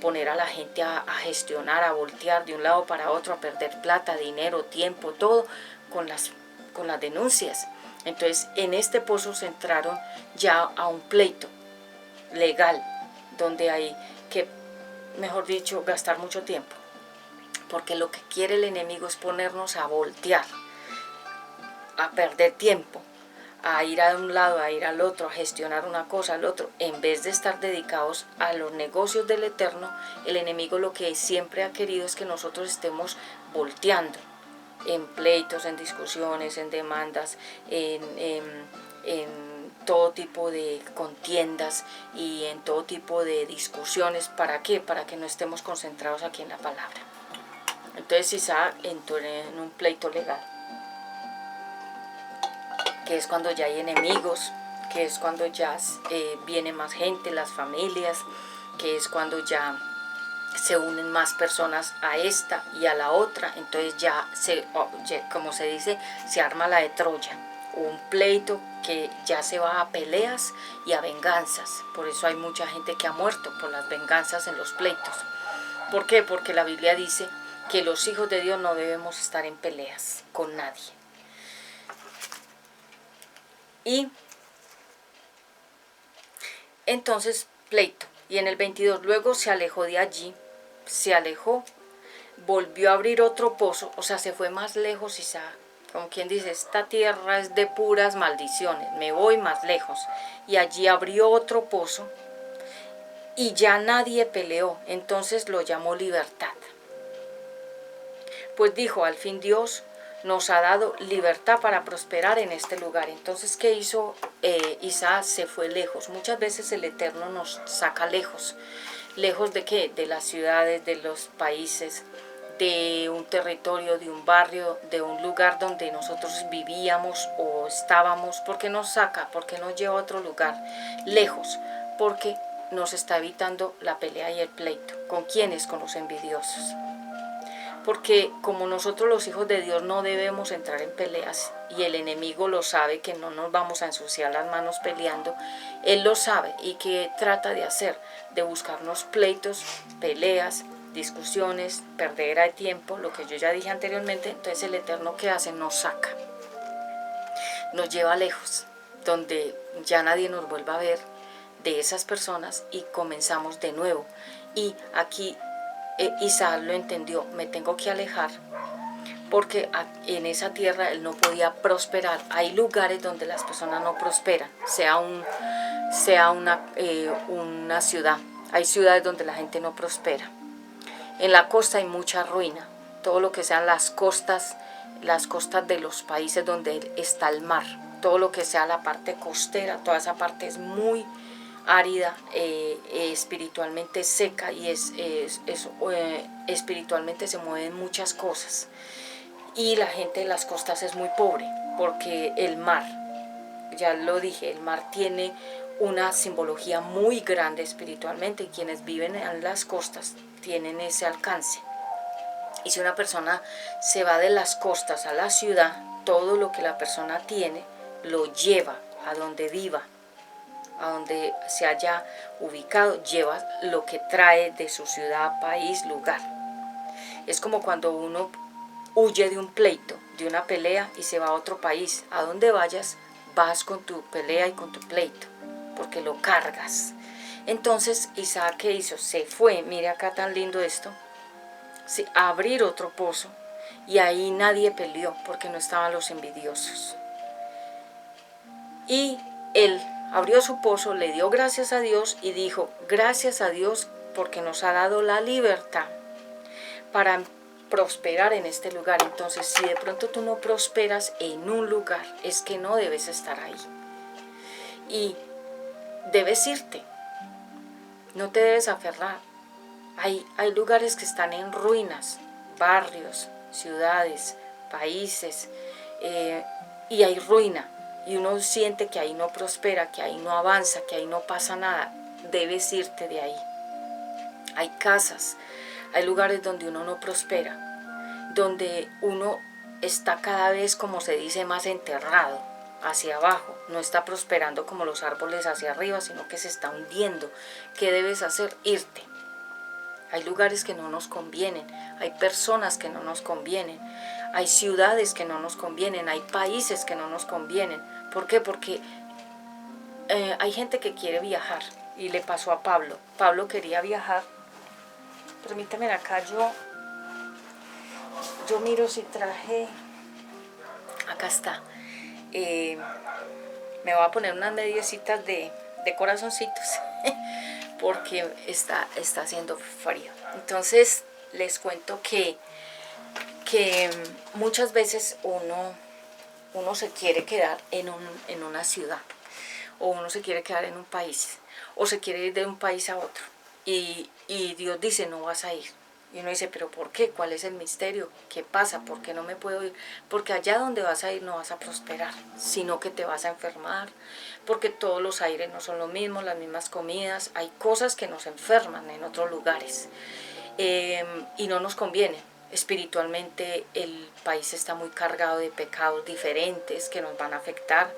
poner a la gente a gestionar, a voltear de un lado para otro, a perder plata, dinero, tiempo, todo con las denuncias. Entonces en este pozo se entraron ya a un pleito legal, donde hay que, mejor dicho, gastar mucho tiempo. Porque lo que quiere el enemigo es ponernos a voltear, a perder tiempo, a ir a un lado, a ir al otro, a gestionar una cosa, al otro, en vez de estar dedicados a los negocios del Eterno. El enemigo lo que siempre ha querido es que nosotros estemos volteando en pleitos, en discusiones, en demandas, en todo tipo de contiendas y en todo tipo de discusiones. ¿Para qué? Para que no estemos concentrados aquí en la palabra. Entonces Isaac entró en un pleito legal, que es cuando ya hay enemigos que es cuando ya viene más gente, las familias, que es cuando ya se unen más personas a esta y a la otra, entonces ya como se dice, se arma la de Troya, un pleito que ya se va a peleas y a venganzas. Por eso hay mucha gente que ha muerto por las venganzas en los pleitos. ¿Por qué? Porque la Biblia dice que los hijos de Dios no debemos estar en peleas con nadie. Y entonces pleito. Y en el 22 luego se alejó de allí, se alejó, volvió a abrir otro pozo, o sea, se fue más lejos Isaac, como quien dice, esta tierra es de puras maldiciones, me voy más lejos. Y allí abrió otro pozo y ya nadie peleó, entonces lo llamó Libertad. Pues dijo, al fin Dios nos ha dado libertad para prosperar en este lugar. Entonces, ¿qué hizo Isaac? Se fue lejos. Muchas veces el Eterno nos saca lejos. ¿Lejos de qué? De las ciudades, de los países, de un territorio, de un barrio, de un lugar donde nosotros vivíamos o estábamos. ¿Por qué nos saca? ¿Por qué nos lleva a otro lugar? Lejos, porque nos está evitando la pelea y el pleito. ¿Con quiénes? Con los envidiosos. Porque como nosotros los hijos de Dios no debemos entrar en peleas, y el enemigo lo sabe, que no nos vamos a ensuciar las manos peleando, él lo sabe. ¿Y qué trata de hacer? De buscarnos pleitos, peleas, discusiones, perdera de tiempo, lo que yo ya dije anteriormente. Entonces el Eterno, ¿qué hace? Nos saca, nos lleva lejos, donde ya nadie nos vuelva a ver de esas personas y comenzamos de nuevo. Y aquí Isaac lo entendió, me tengo que alejar porque en esa tierra él no podía prosperar. Hay lugares donde las personas no prosperan, sea una ciudad. Hay ciudades donde la gente no prospera. En la costa hay mucha ruina, todo lo que sean las costas de los países donde está el mar, todo lo que sea la parte costera, toda esa parte es muy árida, espiritualmente seca, y espiritualmente se mueven muchas cosas. Y la gente de las costas es muy pobre, porque el mar, ya lo dije, el mar tiene una simbología muy grande espiritualmente, y quienes viven en las costas tienen ese alcance. Y si una persona se va de las costas a la ciudad, todo lo que la persona tiene lo lleva a donde viva, a donde se haya ubicado, lleva lo que trae de su ciudad, país, lugar. Es como cuando uno huye de un pleito, de una pelea, y se va a otro país. A donde vayas, vas con tu pelea y con tu pleito, porque lo cargas. Entonces Isaac, ¿qué hizo? Se fue, mire acá tan lindo esto, a abrir otro pozo, y ahí nadie peleó porque no estaban los envidiosos. Y él abrió su pozo, le dio gracias a Dios y dijo, gracias a Dios porque nos ha dado la libertad para prosperar en este lugar. Entonces, si de pronto tú no prosperas en un lugar, es que no debes estar ahí. Y debes irte, no te debes aferrar. Hay lugares que están en ruinas, barrios, ciudades, países, y hay ruina. Y uno siente que ahí no prospera, que ahí no avanza, que ahí no pasa nada. Debes irte de ahí. Hay casas, hay lugares donde uno no prospera, donde uno está cada vez, como se dice, más enterrado hacia abajo. No está prosperando como los árboles hacia arriba, sino que se está hundiendo. ¿Qué debes hacer? Irte. Hay lugares que no nos convienen, hay personas que no nos convienen, hay ciudades que no nos convienen, hay países que no nos convienen. ¿Por qué? Porque hay gente que quiere viajar, y le pasó a Pablo. Pablo quería viajar. Permítame acá, yo miro si traje, acá está. Me voy a poner unas mediecitas de corazoncitos porque está haciendo frío. Entonces les cuento que muchas veces uno se quiere quedar en una ciudad, o uno se quiere quedar en un país, o se quiere ir de un país a otro, y Dios dice, no vas a ir. Y uno dice, ¿pero por qué? ¿Cuál es el misterio? ¿Qué pasa? ¿Por qué no me puedo ir? Porque allá donde vas a ir no vas a prosperar, sino que te vas a enfermar, porque todos los aires no son los mismos, las mismas comidas, hay cosas que nos enferman en otros lugares y no nos conviene. Espiritualmente el país está muy cargado de pecados diferentes que nos van a afectar,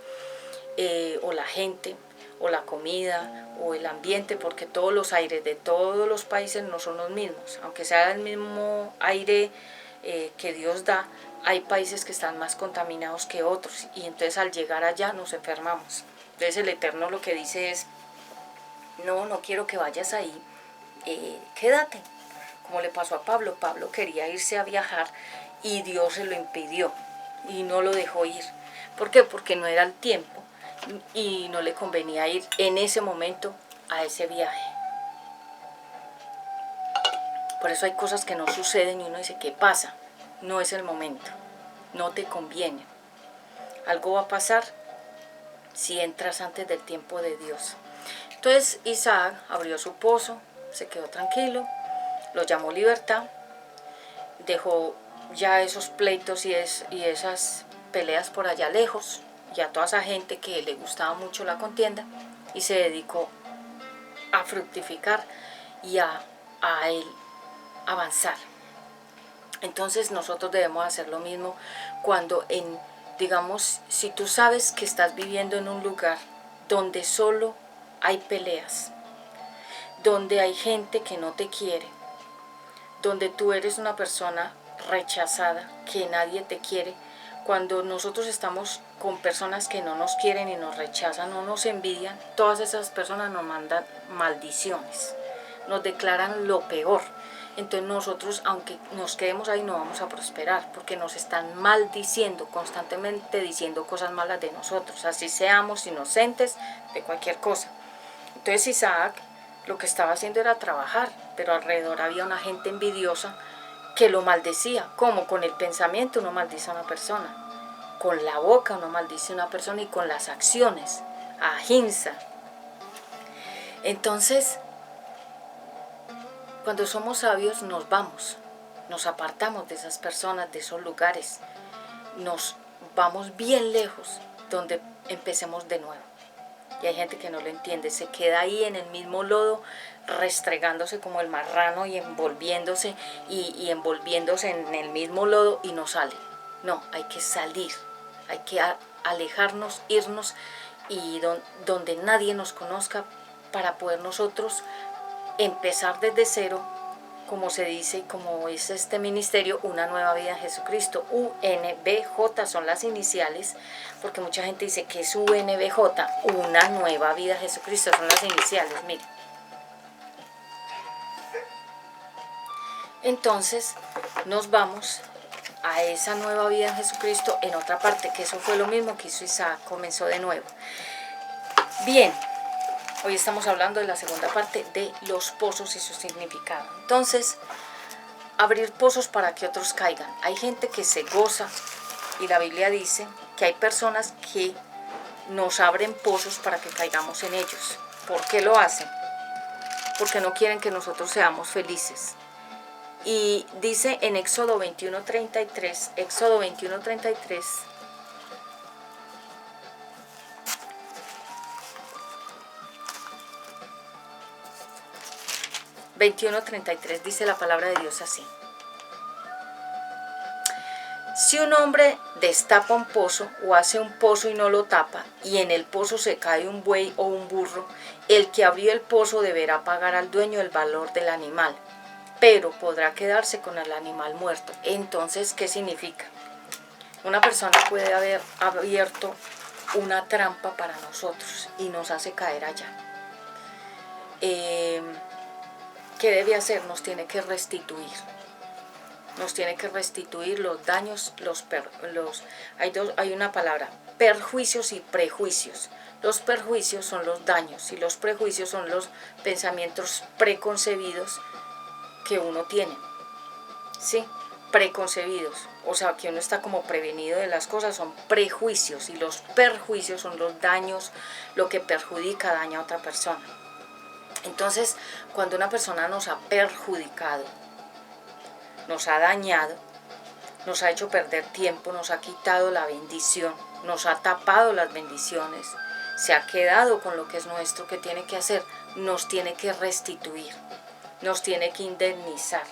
o la gente, o la comida, o el ambiente, porque todos los aires de todos los países no son los mismos. Aunque sea el mismo aire que Dios da, hay países que están más contaminados que otros, y entonces al llegar allá nos enfermamos. Entonces el Eterno lo que dice es, no quiero que vayas ahí, quédate. Como le pasó a Pablo. Pablo quería irse a viajar y Dios se lo impidió y no lo dejó ir. ¿Por qué? Porque no era el tiempo y no le convenía ir en ese momento a ese viaje. Por eso hay cosas que no suceden y uno dice, ¿qué pasa? No es el momento, no te conviene. Algo va a pasar si entras antes del tiempo de Dios. Entonces Isaac abrió su pozo, se quedó tranquilo, lo llamó Libertad, dejó ya esos pleitos y esas peleas por allá lejos, ya toda esa gente que le gustaba mucho la contienda, y se dedicó a fructificar y a él avanzar. Entonces nosotros debemos hacer lo mismo cuando digamos, si tú sabes que estás viviendo en un lugar donde solo hay peleas, donde hay gente que no te quiere, donde tú eres una persona rechazada, que nadie te quiere, cuando nosotros estamos con personas que no nos quieren y nos rechazan, no nos envidian, todas esas personas nos mandan maldiciones, nos declaran lo peor. Entonces nosotros, aunque nos quedemos ahí, no vamos a prosperar, porque nos están maldiciendo, constantemente diciendo cosas malas de nosotros, así seamos inocentes de cualquier cosa. Entonces Isaac lo que estaba haciendo era trabajar, pero alrededor había una gente envidiosa que lo maldecía. ¿Cómo? Con el pensamiento uno maldice a una persona, con la boca uno maldice a una persona y con las acciones, ahimsa. Entonces, cuando somos sabios nos vamos, nos apartamos de esas personas, de esos lugares, nos vamos bien lejos donde empecemos de nuevo. Y hay gente que no lo entiende, se queda ahí en el mismo lodo, restregándose como el marrano y envolviéndose y envolviéndose en el mismo lodo y no sale. No, hay que salir, hay que alejarnos, irnos y donde nadie nos conozca para poder nosotros empezar desde cero, como se dice y como es este ministerio, una nueva vida en Jesucristo. UNBJ son las iniciales, porque mucha gente dice que es UNBJ, una nueva vida en Jesucristo, son las iniciales, miren. Entonces nos vamos a esa nueva vida en Jesucristo en otra parte, que eso fue lo mismo que hizo Isaac, comenzó de nuevo. Bien. Hoy estamos hablando de la segunda parte de los pozos y su significado. Entonces, abrir pozos para que otros caigan. Hay gente que se goza y la Biblia dice que hay personas que nos abren pozos para que caigamos en ellos. ¿Por qué lo hacen? Porque no quieren que nosotros seamos felices. Y dice en Éxodo 21:33, Éxodo 21:33, dice la palabra de Dios así: si un hombre destapa un pozo o hace un pozo y no lo tapa, y en el pozo se cae un buey o un burro, el que abrió el pozo deberá pagar al dueño el valor del animal, pero podrá quedarse con el animal muerto. Entonces, ¿qué significa? Una persona puede haber abierto una trampa para nosotros y nos hace caer allá. ¿Qué debe hacer? Nos tiene que restituir. Nos tiene que restituir los daños, hay una palabra, perjuicios y prejuicios. Los perjuicios son los daños y los prejuicios son los pensamientos preconcebidos que uno tiene, ¿sí? Preconcebidos, o sea, que uno está como prevenido de las cosas, son prejuicios, y los perjuicios son los daños, lo que perjudica, daña a otra persona. Entonces, cuando una persona nos ha perjudicado, nos ha dañado, nos ha hecho perder tiempo, nos ha quitado la bendición, nos ha tapado las bendiciones, se ha quedado con lo que es nuestro, ¿qué tiene que hacer? Nos tiene que restituir, nos tiene que indemnizar,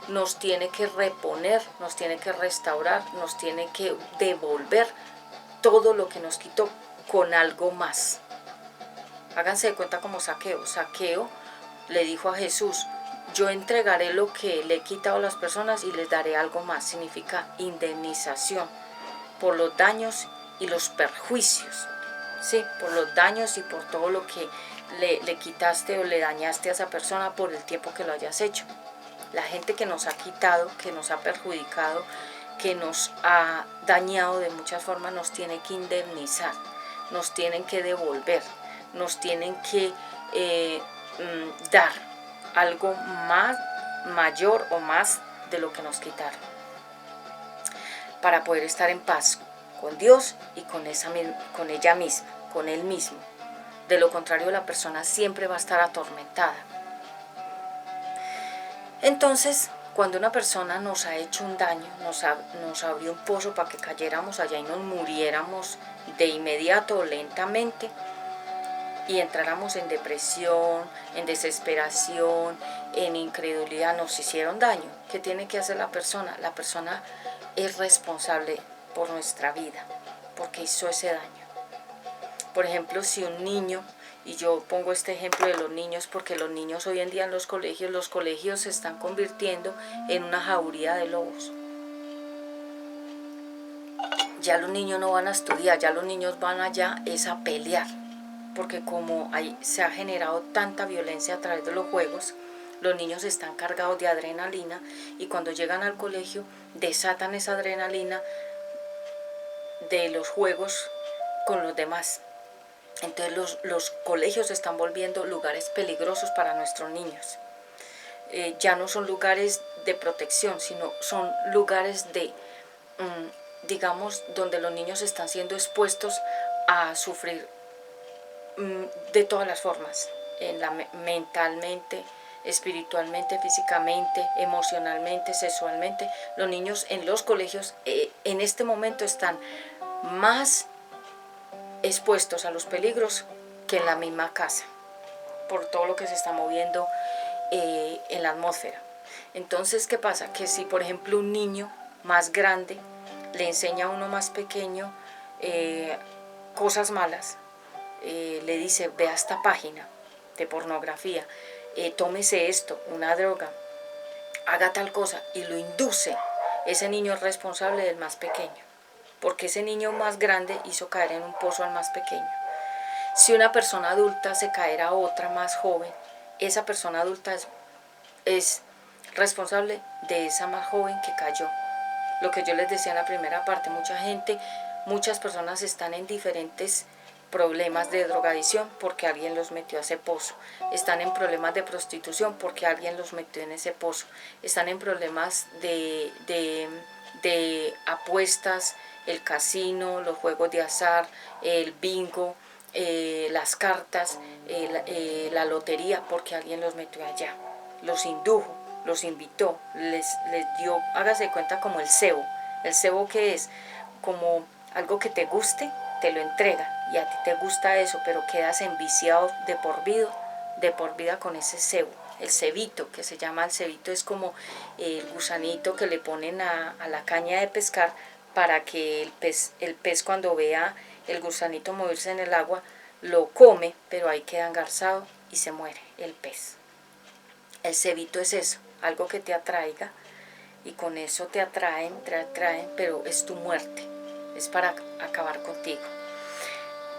nos tiene que reponer, nos tiene que restaurar, nos tiene que devolver todo lo que nos quitó con algo más. Háganse de cuenta como Zaqueo. Zaqueo le dijo a Jesús, yo entregaré lo que le he quitado a las personas y les daré algo más. Significa indemnización por los daños y los perjuicios, ¿sí? Por los daños y por todo lo que le quitaste o le dañaste a esa persona por el tiempo que lo hayas hecho. La gente que nos ha quitado, que nos ha perjudicado, que nos ha dañado de muchas formas, nos tiene que indemnizar, nos tienen que devolver, nos tienen que dar algo más, mayor o más de lo que nos quitaron, para poder estar en paz con Dios y con ella misma, con Él mismo. De lo contrario, la persona siempre va a estar atormentada. Entonces, cuando una persona nos ha hecho un daño, nos abrió un pozo para que cayéramos allá y nos muriéramos de inmediato o lentamente, y entráramos en depresión, en desesperación, en incredulidad, nos hicieron daño. ¿Qué tiene que hacer la persona? La persona es responsable por nuestra vida, porque hizo ese daño. Por ejemplo, si un niño, y yo pongo este ejemplo de los niños porque los niños hoy en día en los colegios se están convirtiendo en una jauría de lobos. Ya los niños no van a estudiar, ya los niños van allá es a pelear, porque como se ha generado tanta violencia a través de los juegos, los niños están cargados de adrenalina y cuando llegan al colegio desatan esa adrenalina de los juegos con los demás. Entonces los colegios se están volviendo lugares peligrosos para nuestros niños. Ya no son lugares de protección, sino son lugares de, digamos, donde los niños están siendo expuestos a sufrir de todas las formas, mentalmente, espiritualmente, físicamente, emocionalmente, sexualmente. Los niños en los colegios en este momento están más expuestos a los peligros que en la misma casa, por todo lo que se está moviendo en la atmósfera. Entonces, ¿qué pasa? Que si, por ejemplo, un niño más grande le enseña a uno más pequeño cosas malas, le dice, vea esta página de pornografía, tómese esto, una droga, haga tal cosa, y lo induce, ese niño es responsable del más pequeño, porque ese niño más grande hizo caer en un pozo al más pequeño. Si una persona adulta se caerá a otra más joven, esa persona adulta es responsable de esa más joven que cayó. Lo que yo les decía en la primera parte, muchas personas están en diferentes problemas de drogadicción porque alguien los metió a ese pozo, están en problemas de prostitución porque alguien los metió en ese pozo, están en problemas de apuestas, el casino, los juegos de azar, el bingo, las cartas, la lotería, porque alguien los metió allá, los indujo, los invitó, les dio, hágase cuenta como el cebo. El cebo, que es como algo que te guste, te lo entrega y a ti te gusta eso, pero quedas enviciado de por vida con ese cebo. El cebito, que se llama el cebito, es como el gusanito que le ponen a la caña de pescar para que el pez cuando vea el gusanito moverse en el agua lo come, pero ahí queda engarzado y se muere el pez. El cebito es eso, algo que te atraiga, y con eso te atraen, pero es tu muerte, es para acabar contigo.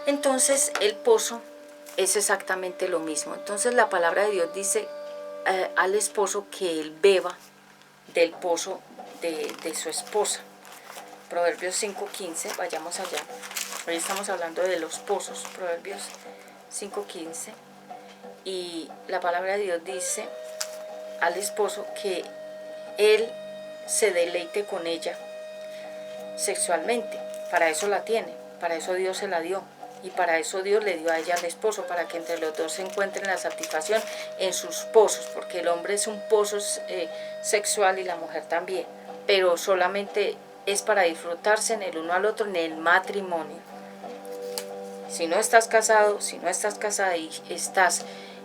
Entonces el pozo es exactamente lo mismo. Entonces la palabra de Dios dice al esposo que él beba del pozo de su esposa. Proverbios 5:15, vayamos allá. Hoy estamos hablando de los pozos, Proverbios 5:15. Y la palabra de Dios dice al esposo que él se deleite con ella sexualmente. Para eso la tiene, para eso Dios se la dio. Y para eso Dios le dio a ella al esposo, para que entre los dos se encuentren la satisfacción en sus pozos, porque el hombre es un pozo sexual y la mujer también, pero solamente es para disfrutarse en el uno al otro en el matrimonio. Si no estás casado, si no estás casada y estás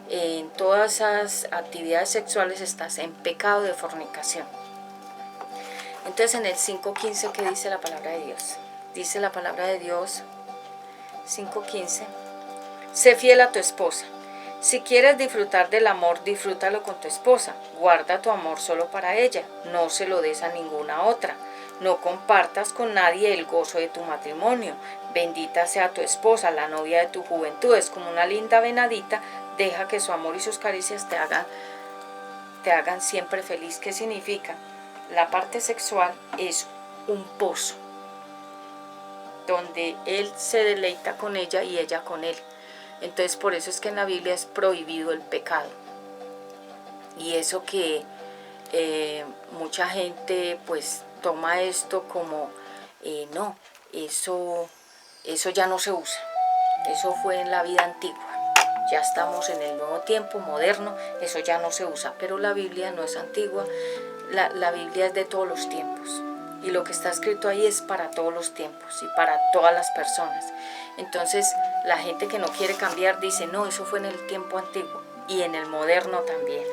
en todas esas actividades sexuales, estás en pecado de fornicación. Entonces en el 5.15, ¿qué dice la palabra de Dios? Dice la palabra de Dios, 5.15, sé fiel a tu esposa. Si quieres disfrutar del amor, disfrútalo con tu esposa. Guarda tu amor solo para ella, no se lo des a ninguna otra. No compartas con nadie el gozo de tu matrimonio. Bendita sea tu esposa, la novia de tu juventud. Es como una linda venadita. Deja que su amor y sus caricias te hagan siempre feliz. ¿Qué significa? La parte sexual es un pozo donde él se deleita con ella y ella con él. Entonces por eso es que en la Biblia es prohibido el pecado. Y eso que mucha gente pues toma esto como no, eso ya no se usa. Eso fue en la vida antigua. Ya estamos en el nuevo tiempo moderno, eso ya no se usa. Pero la Biblia no es antigua, la Biblia es de todos los tiempos. Y lo que está escrito ahí es para todos los tiempos y para todas las personas. Entonces la gente que no quiere cambiar dice, no, eso fue en el tiempo antiguo y en el moderno también.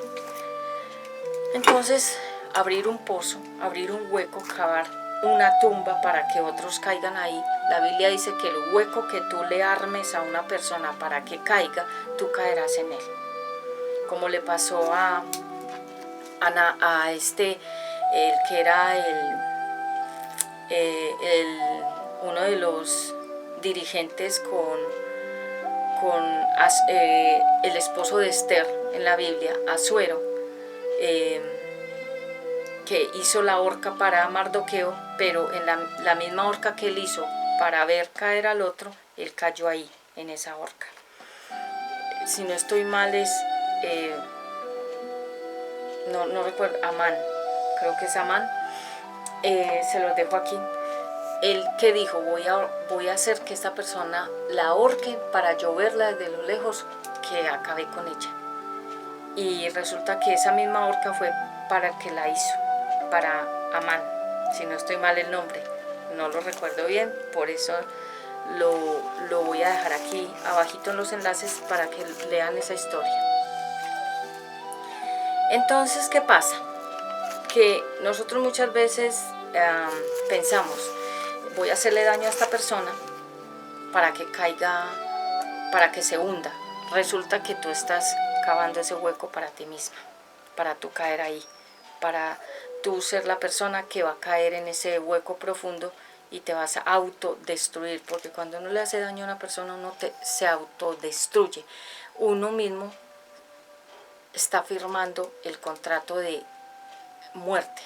Entonces abrir un pozo, abrir un hueco, cavar una tumba para que otros caigan ahí. La Biblia dice que el hueco que tú le armes a una persona para que caiga, tú caerás en él. Como le pasó a el que era uno de los dirigentes con el esposo de Esther en la Biblia, Asuero, que hizo la horca para Mardoqueo, pero en la misma horca que él hizo para ver caer al otro, él cayó ahí, en esa horca. Si no estoy mal es, no recuerdo, Amán, creo que es Amán, se los dejo aquí. Él que dijo, voy a hacer que esta persona la ahorque para yo verla desde lo lejos, que acabé con ella. Y resulta que esa misma horca fue para el que la hizo, para Amán, si no estoy mal el nombre, no lo recuerdo bien, por eso lo voy a dejar aquí abajito en los enlaces para que lean esa historia. Entonces, ¿qué pasa? Que nosotros muchas veces pensamos, voy a hacerle daño a esta persona para que caiga, para que se hunda. Resulta que tú estás cavando ese hueco para ti misma, para tú caer ahí, para tú ser la persona que va a caer en ese hueco profundo y te vas a autodestruir, porque cuando uno le hace daño a una persona, uno se autodestruye. Uno mismo está firmando el contrato de muerte.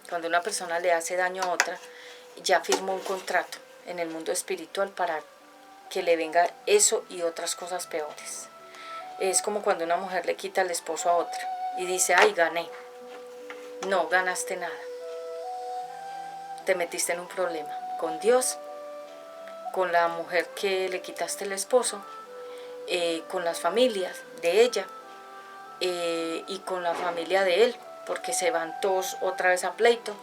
Cuando una persona le hace daño a otra, ya firmó un contrato en el mundo espiritual para que le venga eso y otras cosas peores. Es como cuando una mujer le quita al esposo a otra y dice, ay, gané. No ganaste nada. Te metiste en un problema con Dios, con la mujer que le quitaste el esposo, con las familias de ella y con la familia de él, porque se van todos otra vez a pleito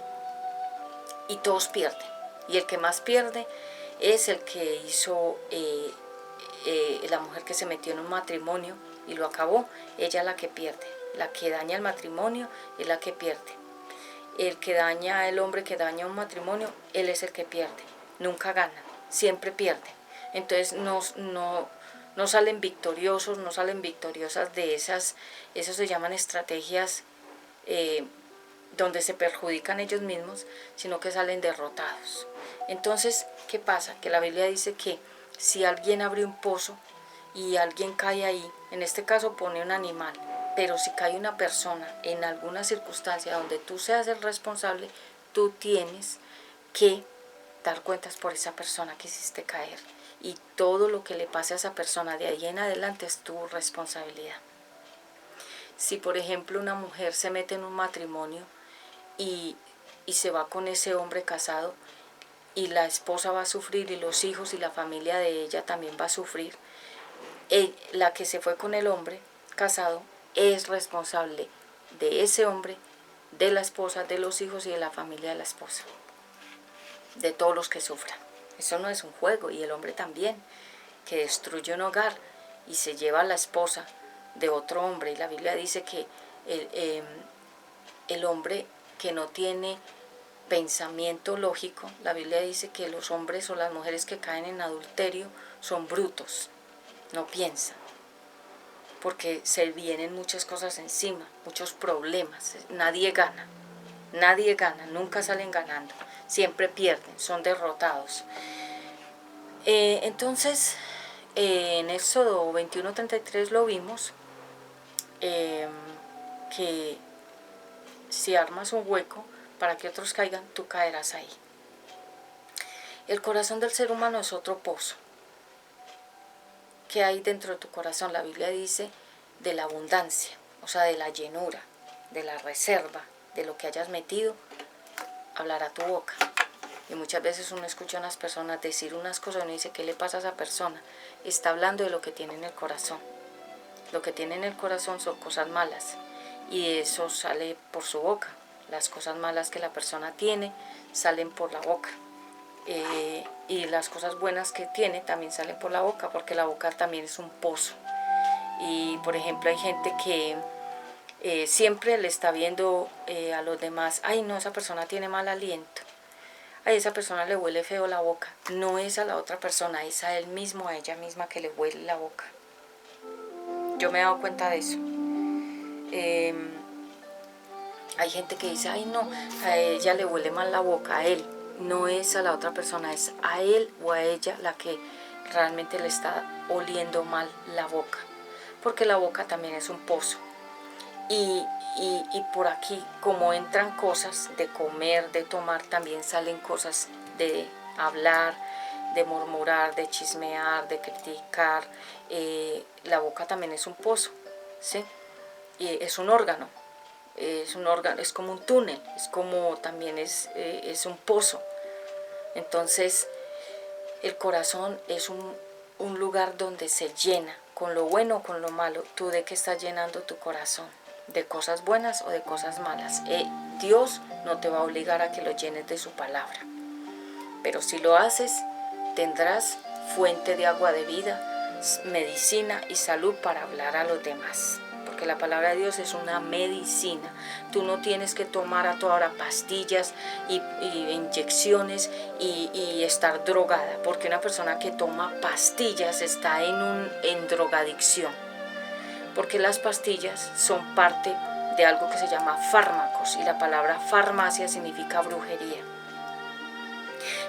y todos pierden. Y el que más pierde es el que hizo la mujer que se metió en un matrimonio y lo acabó. Ella es la que pierde. La que daña el matrimonio es la que pierde. El que daña, el hombre que daña un matrimonio, él es el que pierde. Nunca gana, siempre pierde. Entonces no salen victoriosos, no salen victoriosas de esas se llaman estrategias donde se perjudican ellos mismos, sino que salen derrotados. Entonces, ¿qué pasa? Que la Biblia dice que si alguien abre un pozo y alguien cae ahí, en este caso pone un animal, pero si cae una persona en alguna circunstancia donde tú seas el responsable, tú tienes que dar cuentas por esa persona que hiciste caer. Y todo lo que le pase a esa persona de ahí en adelante es tu responsabilidad. Si por ejemplo una mujer se mete en un matrimonio y se va con ese hombre casado, y la esposa va a sufrir y los hijos y la familia de ella también va a sufrir, la que se fue con el hombre casado es responsable de ese hombre, de la esposa, de los hijos y de la familia de la esposa, de todos los que sufran. Eso no es un juego. Y el hombre también, que destruye un hogar y se lleva a la esposa de otro hombre. Y la Biblia dice que el hombre que no tiene pensamiento lógico, la Biblia dice que los hombres o las mujeres que caen en adulterio son brutos, no piensan, porque se vienen muchas cosas encima, muchos problemas. Nadie gana, nunca salen ganando, siempre pierden, son derrotados. Entonces, en Éxodo 21:33 lo vimos, que si armas un hueco para que otros caigan, tú caerás ahí. El corazón del ser humano es otro pozo. ¿Qué hay dentro de tu corazón? La Biblia dice de la abundancia, o sea, de la llenura, de la reserva, de lo que hayas metido, hablará tu boca. Y muchas veces uno escucha a unas personas decir unas cosas y uno dice, ¿qué le pasa a esa persona? Está hablando de lo que tiene en el corazón. Lo que tiene en el corazón son cosas malas y eso sale por su boca. Las cosas malas que la persona tiene salen por la boca. Y las cosas buenas que tiene también salen por la boca, porque la boca también es un pozo. Y por ejemplo hay gente que siempre le está viendo a los demás, ay no, esa persona tiene mal aliento, a esa persona le huele feo la boca. No es a la otra persona, es a él mismo, a ella misma que le huele la boca. Yo me he dado cuenta de eso. Hay gente que dice, ay no, a ella le huele mal la boca, a él. No es a la otra persona, es a él o a ella la que realmente le está oliendo mal la boca. Porque la boca también es un pozo. Y por aquí, como entran cosas de comer, de tomar, también salen cosas de hablar, de murmurar, de chismear, de criticar. La boca también es un pozo, ¿sí? Y es un órgano. Es como un túnel, es como también es un pozo. Entonces el corazón es un lugar donde se llena, con lo bueno o con lo malo. ¿Tú de qué estás llenando tu corazón? ¿De cosas buenas o de cosas malas? Dios no te va a obligar a que lo llenes de su palabra, pero si lo haces, tendrás fuente de agua de vida, medicina y salud para hablar a los demás. Porque la palabra de Dios es una medicina. Tú no tienes que tomar a toda hora pastillas y inyecciones y estar drogada, porque una persona que toma pastillas está en drogadicción, porque las pastillas son parte de algo que se llama fármacos, y la palabra farmacia significa brujería.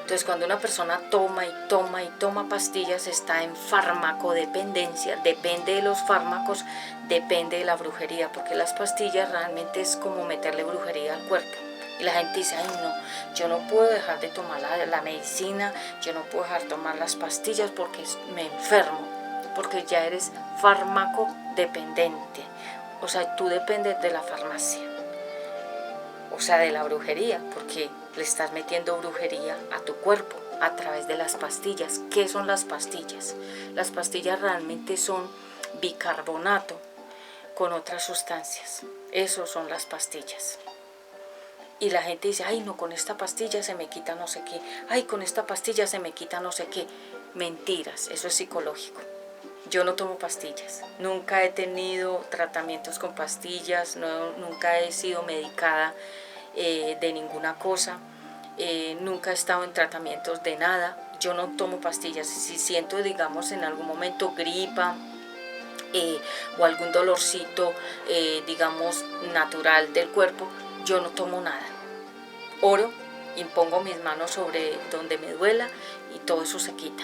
Entonces cuando una persona toma y toma y toma pastillas, está en farmacodependencia, depende de los fármacos, depende de la brujería, porque las pastillas realmente es como meterle brujería al cuerpo. Y la gente dice, ay no, yo no puedo dejar de tomar la medicina, yo no puedo dejar de tomar las pastillas porque me enfermo, porque ya eres farmacodependiente, o sea, tú dependes de la farmacia, o sea, de la brujería, porque le estás metiendo brujería a tu cuerpo a través de las pastillas. ¿Qué son las pastillas? Las pastillas realmente son bicarbonato con otras sustancias. Eso son las pastillas. Y la gente dice, ay no, con esta pastilla se me quita no sé qué, ay con esta pastilla se me quita no sé qué. Mentiras, eso es psicológico. Yo no tomo pastillas, nunca he tenido tratamientos con pastillas, nunca he sido medicada de ninguna cosa, nunca he estado en tratamientos de nada. Yo no tomo pastillas. Si siento, digamos, en algún momento gripa o algún dolorcito, digamos, natural del cuerpo, yo no tomo nada. Oro, impongo mis manos sobre donde me duela y todo eso se quita.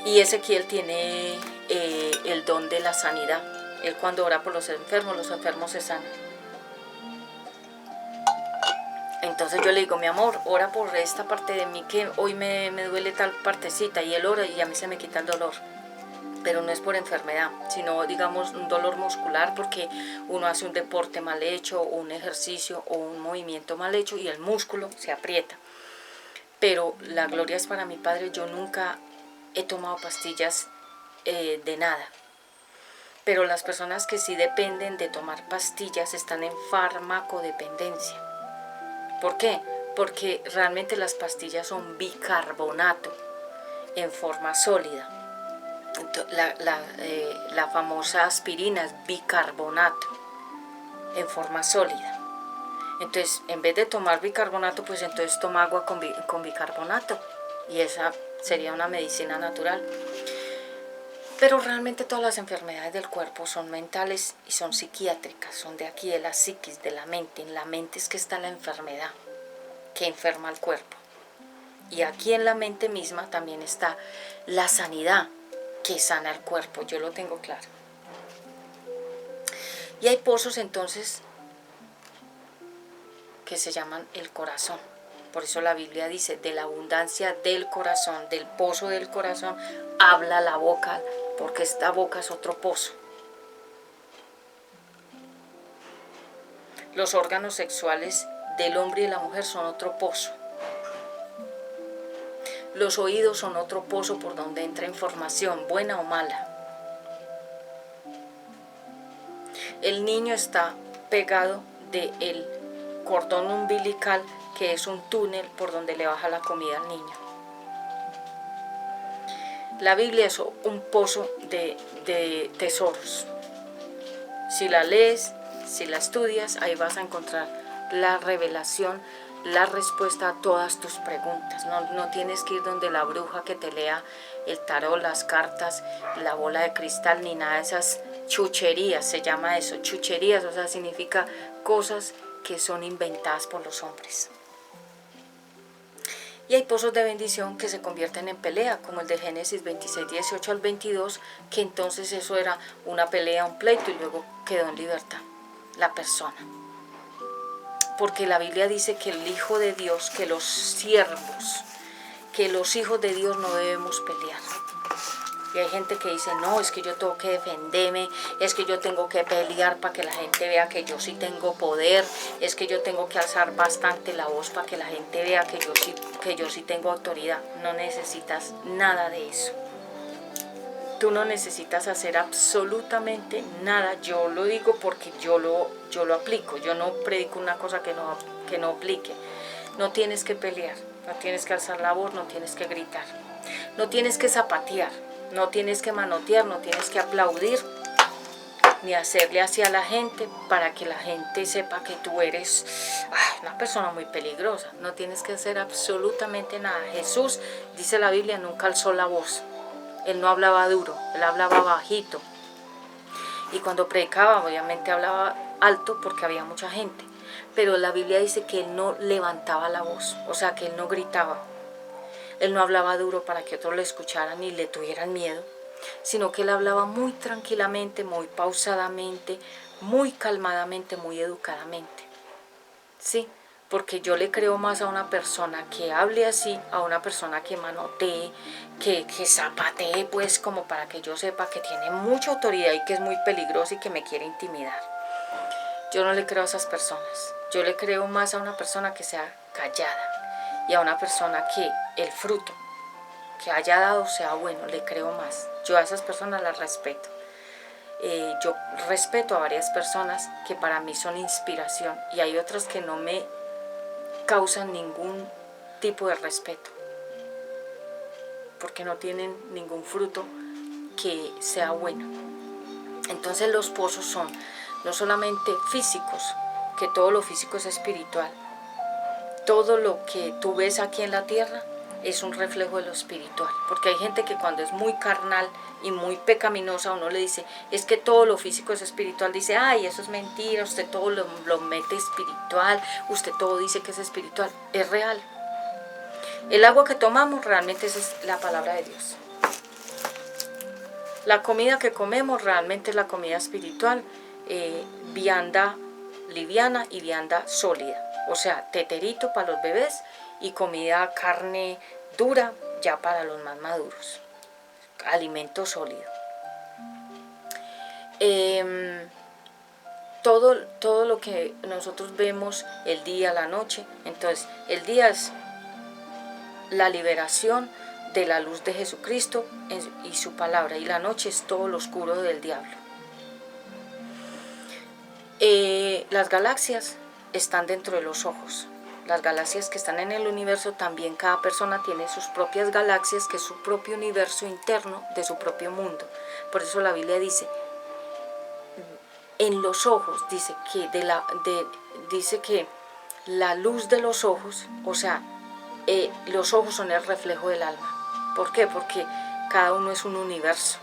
Y Ezequiel tiene el don de la sanidad. Él cuando ora por los enfermos se sanan. Entonces yo le digo, mi amor, ora por esta parte de mí que hoy me duele tal partecita, y él ora y a mí se me quita el dolor. Pero no es por enfermedad, sino digamos un dolor muscular porque uno hace un deporte mal hecho o un ejercicio o un movimiento mal hecho y el músculo se aprieta. pero la gloria es para mi Padre. Yo nunca he tomado pastillas de nada. Pero las personas que sí dependen de tomar pastillas están en farmacodependencia. ¿Por qué? Porque realmente las pastillas son bicarbonato en forma sólida. La famosa aspirina es bicarbonato en forma sólida. Entonces, en vez de tomar bicarbonato, pues entonces toma agua con bicarbonato. Y esa sería una medicina natural. Pero realmente todas las enfermedades del cuerpo son mentales y son psiquiátricas, son de aquí, de la psiquis, de la mente. En la mente es que está la enfermedad que enferma al cuerpo. Y aquí en la mente misma también está la sanidad que sana el cuerpo, yo lo tengo claro. Y hay pozos entonces que se llaman el corazón. Por eso la Biblia dice, de la abundancia del corazón, del pozo del corazón, habla la boca, porque esta boca es otro pozo. Los órganos sexuales del hombre y de la mujer son otro pozo. Los oídos son otro pozo por donde entra información, buena o mala. El niño está pegado del cordón umbilical, que es un túnel por donde le baja la comida al niño. La Biblia es un pozo de tesoros. Si la lees, si la estudias, ahí vas a encontrar la revelación, la respuesta a todas tus preguntas. No tienes que ir donde la bruja que te lea el tarot, las cartas, la bola de cristal, ni nada de esas chucherías, se llama eso, chucherías, o sea, significa cosas que son inventadas por los hombres. Y hay pozos de bendición que se convierten en pelea, como el de Génesis 26, 18 al 22, que entonces eso era una pelea, un pleito, y luego quedó en libertad la persona. Porque la Biblia dice que el Hijo de Dios, que los siervos, que los hijos de Dios no debemos pelear. Y hay gente que dice, no, es que yo tengo que defenderme, es que yo tengo que pelear para que la gente vea que yo sí tengo poder, es que yo tengo que alzar bastante la voz para que la gente vea que yo sí tengo autoridad. No necesitas nada de eso. Tú no necesitas hacer absolutamente nada. Yo lo digo porque yo lo aplico. Yo no predico una cosa que no aplique. No tienes que pelear, no tienes que alzar la voz, no tienes que gritar, no tienes que zapatear, no tienes que manotear, no tienes que aplaudir, ni hacerle hacia la gente para que la gente sepa que tú eres una persona muy peligrosa. No tienes que hacer absolutamente nada. Jesús, dice la Biblia, nunca alzó la voz. Él no hablaba duro, él hablaba bajito. Y cuando predicaba, obviamente hablaba alto porque había mucha gente. Pero la Biblia dice que él no levantaba la voz, o sea, que él no gritaba. Él no hablaba duro para que otros le escucharan y le tuvieran miedo, sino que él hablaba muy tranquilamente, muy pausadamente, muy calmadamente, muy educadamente. Sí, porque yo le creo más a una persona que hable así, a una persona que manotee, que zapatee, pues como para que yo sepa que tiene mucha autoridad y que es muy peligrosa y que me quiere intimidar. Yo no le creo a esas personas. Yo le creo más a una persona que sea callada y a una persona que el fruto que haya dado sea bueno, le creo más. Yo a esas personas las respeto. Yo respeto a varias personas que para mí son inspiración y hay otras que no me causan ningún tipo de respeto porque no tienen ningún fruto que sea bueno. Entonces los pozos son no solamente físicos, que todo lo físico es espiritual. Todo lo que tú ves aquí en la tierra es un reflejo de lo espiritual, porque hay gente que cuando es muy carnal y muy pecaminosa uno le dice, es que todo lo físico es espiritual, dice, ay, eso es mentira, usted todo lo mete espiritual, usted todo dice que es espiritual, es real. El agua que tomamos realmente es la palabra de Dios. La comida que comemos realmente es la comida espiritual, vianda liviana y vianda sólida, o sea, teterito para los bebés y comida, carne dura ya para los más maduros, alimento sólido. Todo lo que nosotros vemos, el día, la noche, entonces el día es la liberación de la luz de Jesucristo y su palabra, y la noche es todo lo oscuro del diablo. Las galaxias están dentro de los ojos. Las galaxias que están en el universo, también cada persona tiene sus propias galaxias, que es su propio universo interno de su propio mundo. Por eso la Biblia dice, en los ojos, dice que la luz de los ojos, o sea, los ojos son el reflejo del alma. ¿Por qué? Porque cada uno es un universo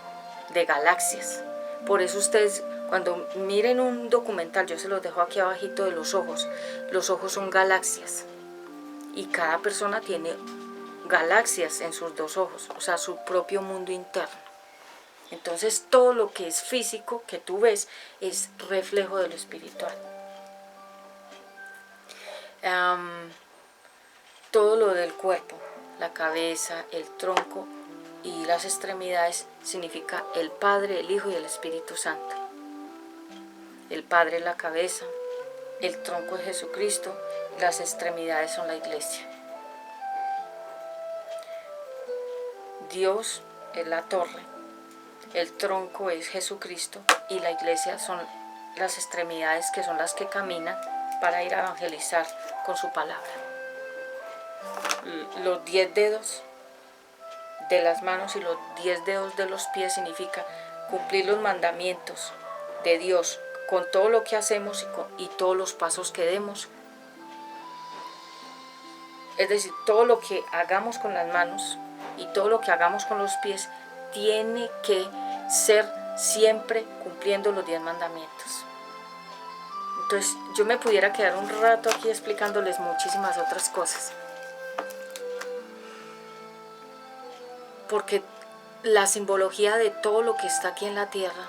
de galaxias. Por eso ustedes, cuando miren un documental, yo se los dejo aquí abajito de los ojos son galaxias. Y cada persona tiene galaxias en sus dos ojos, o sea, su propio mundo interno. Entonces todo lo que es físico que tú ves es reflejo de lo espiritual. Todo lo del cuerpo, la cabeza, el tronco y las extremidades significa el Padre, el Hijo y el Espíritu Santo. El Padre es la cabeza, el tronco es Jesucristo, las extremidades son la iglesia. Dios es la torre, el tronco es Jesucristo y la iglesia son las extremidades, que son las que caminan para ir a evangelizar con su palabra. Los 10 dedos de las manos y los 10 dedos de los pies significa cumplir los mandamientos de Dios con todo lo que hacemos y todos los pasos que demos. Es decir, todo lo que hagamos con las manos y todo lo que hagamos con los pies tiene que ser siempre cumpliendo los 10 mandamientos. Entonces yo me pudiera quedar un rato aquí explicándoles muchísimas otras cosas, porque la simbología de todo lo que está aquí en la tierra,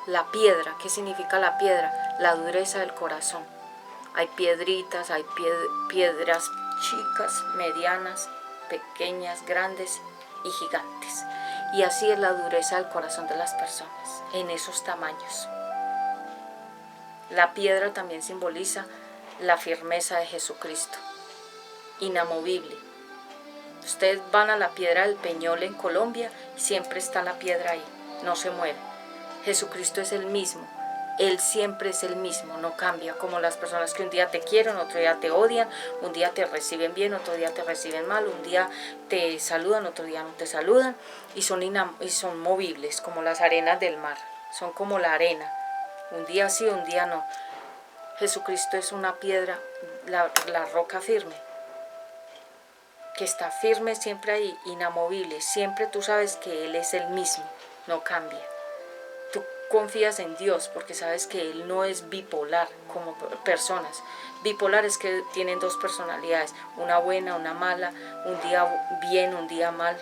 la piedra, ¿qué significa la piedra? La dureza del corazón. Hay piedritas, hay piedras chicas, medianas, pequeñas, grandes y gigantes. Y así es la dureza del corazón de las personas, en esos tamaños. La piedra también simboliza la firmeza de Jesucristo, inamovible. Ustedes van a la Piedra del Peñol en Colombia, siempre está la piedra ahí, no se mueve. Jesucristo es el mismo, Él siempre es el mismo, no cambia, como las personas que un día te quieren, otro día te odian, un día te reciben bien, otro día te reciben mal, un día te saludan, otro día no te saludan, y son movibles, como las arenas del mar, son como la arena, un día sí, un día no. Jesucristo es una piedra, la roca firme, que está firme siempre ahí, inamovible, siempre tú sabes que Él es el mismo, no cambia. Tú confías en Dios porque sabes que Él no es bipolar como personas. Bipolar es que tienen dos personalidades, una buena, una mala, un día bien, un día mal.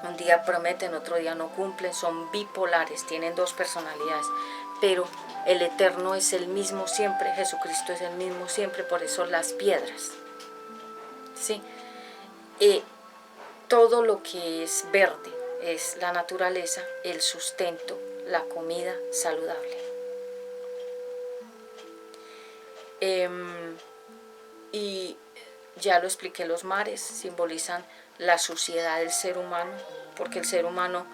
Un día prometen, otro día no cumplen, son bipolares, tienen dos personalidades. Pero el Eterno es el mismo siempre, Jesucristo es el mismo siempre, por eso las piedras. ¿Sí? Todo lo que es verde es la naturaleza, el sustento, la comida saludable. Y ya lo expliqué, los mares simbolizan la suciedad del ser humano, porque el ser humano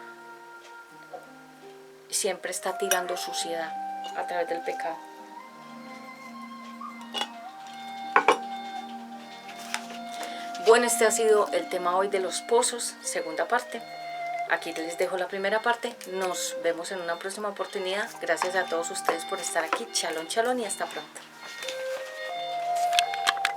siempre está tirando suciedad a través del pecado. Bueno, este ha sido el tema hoy de los pozos, segunda parte. Aquí les dejo la primera parte. Nos vemos en una próxima oportunidad. Gracias a todos ustedes por estar aquí. Shalom, shalom y hasta pronto.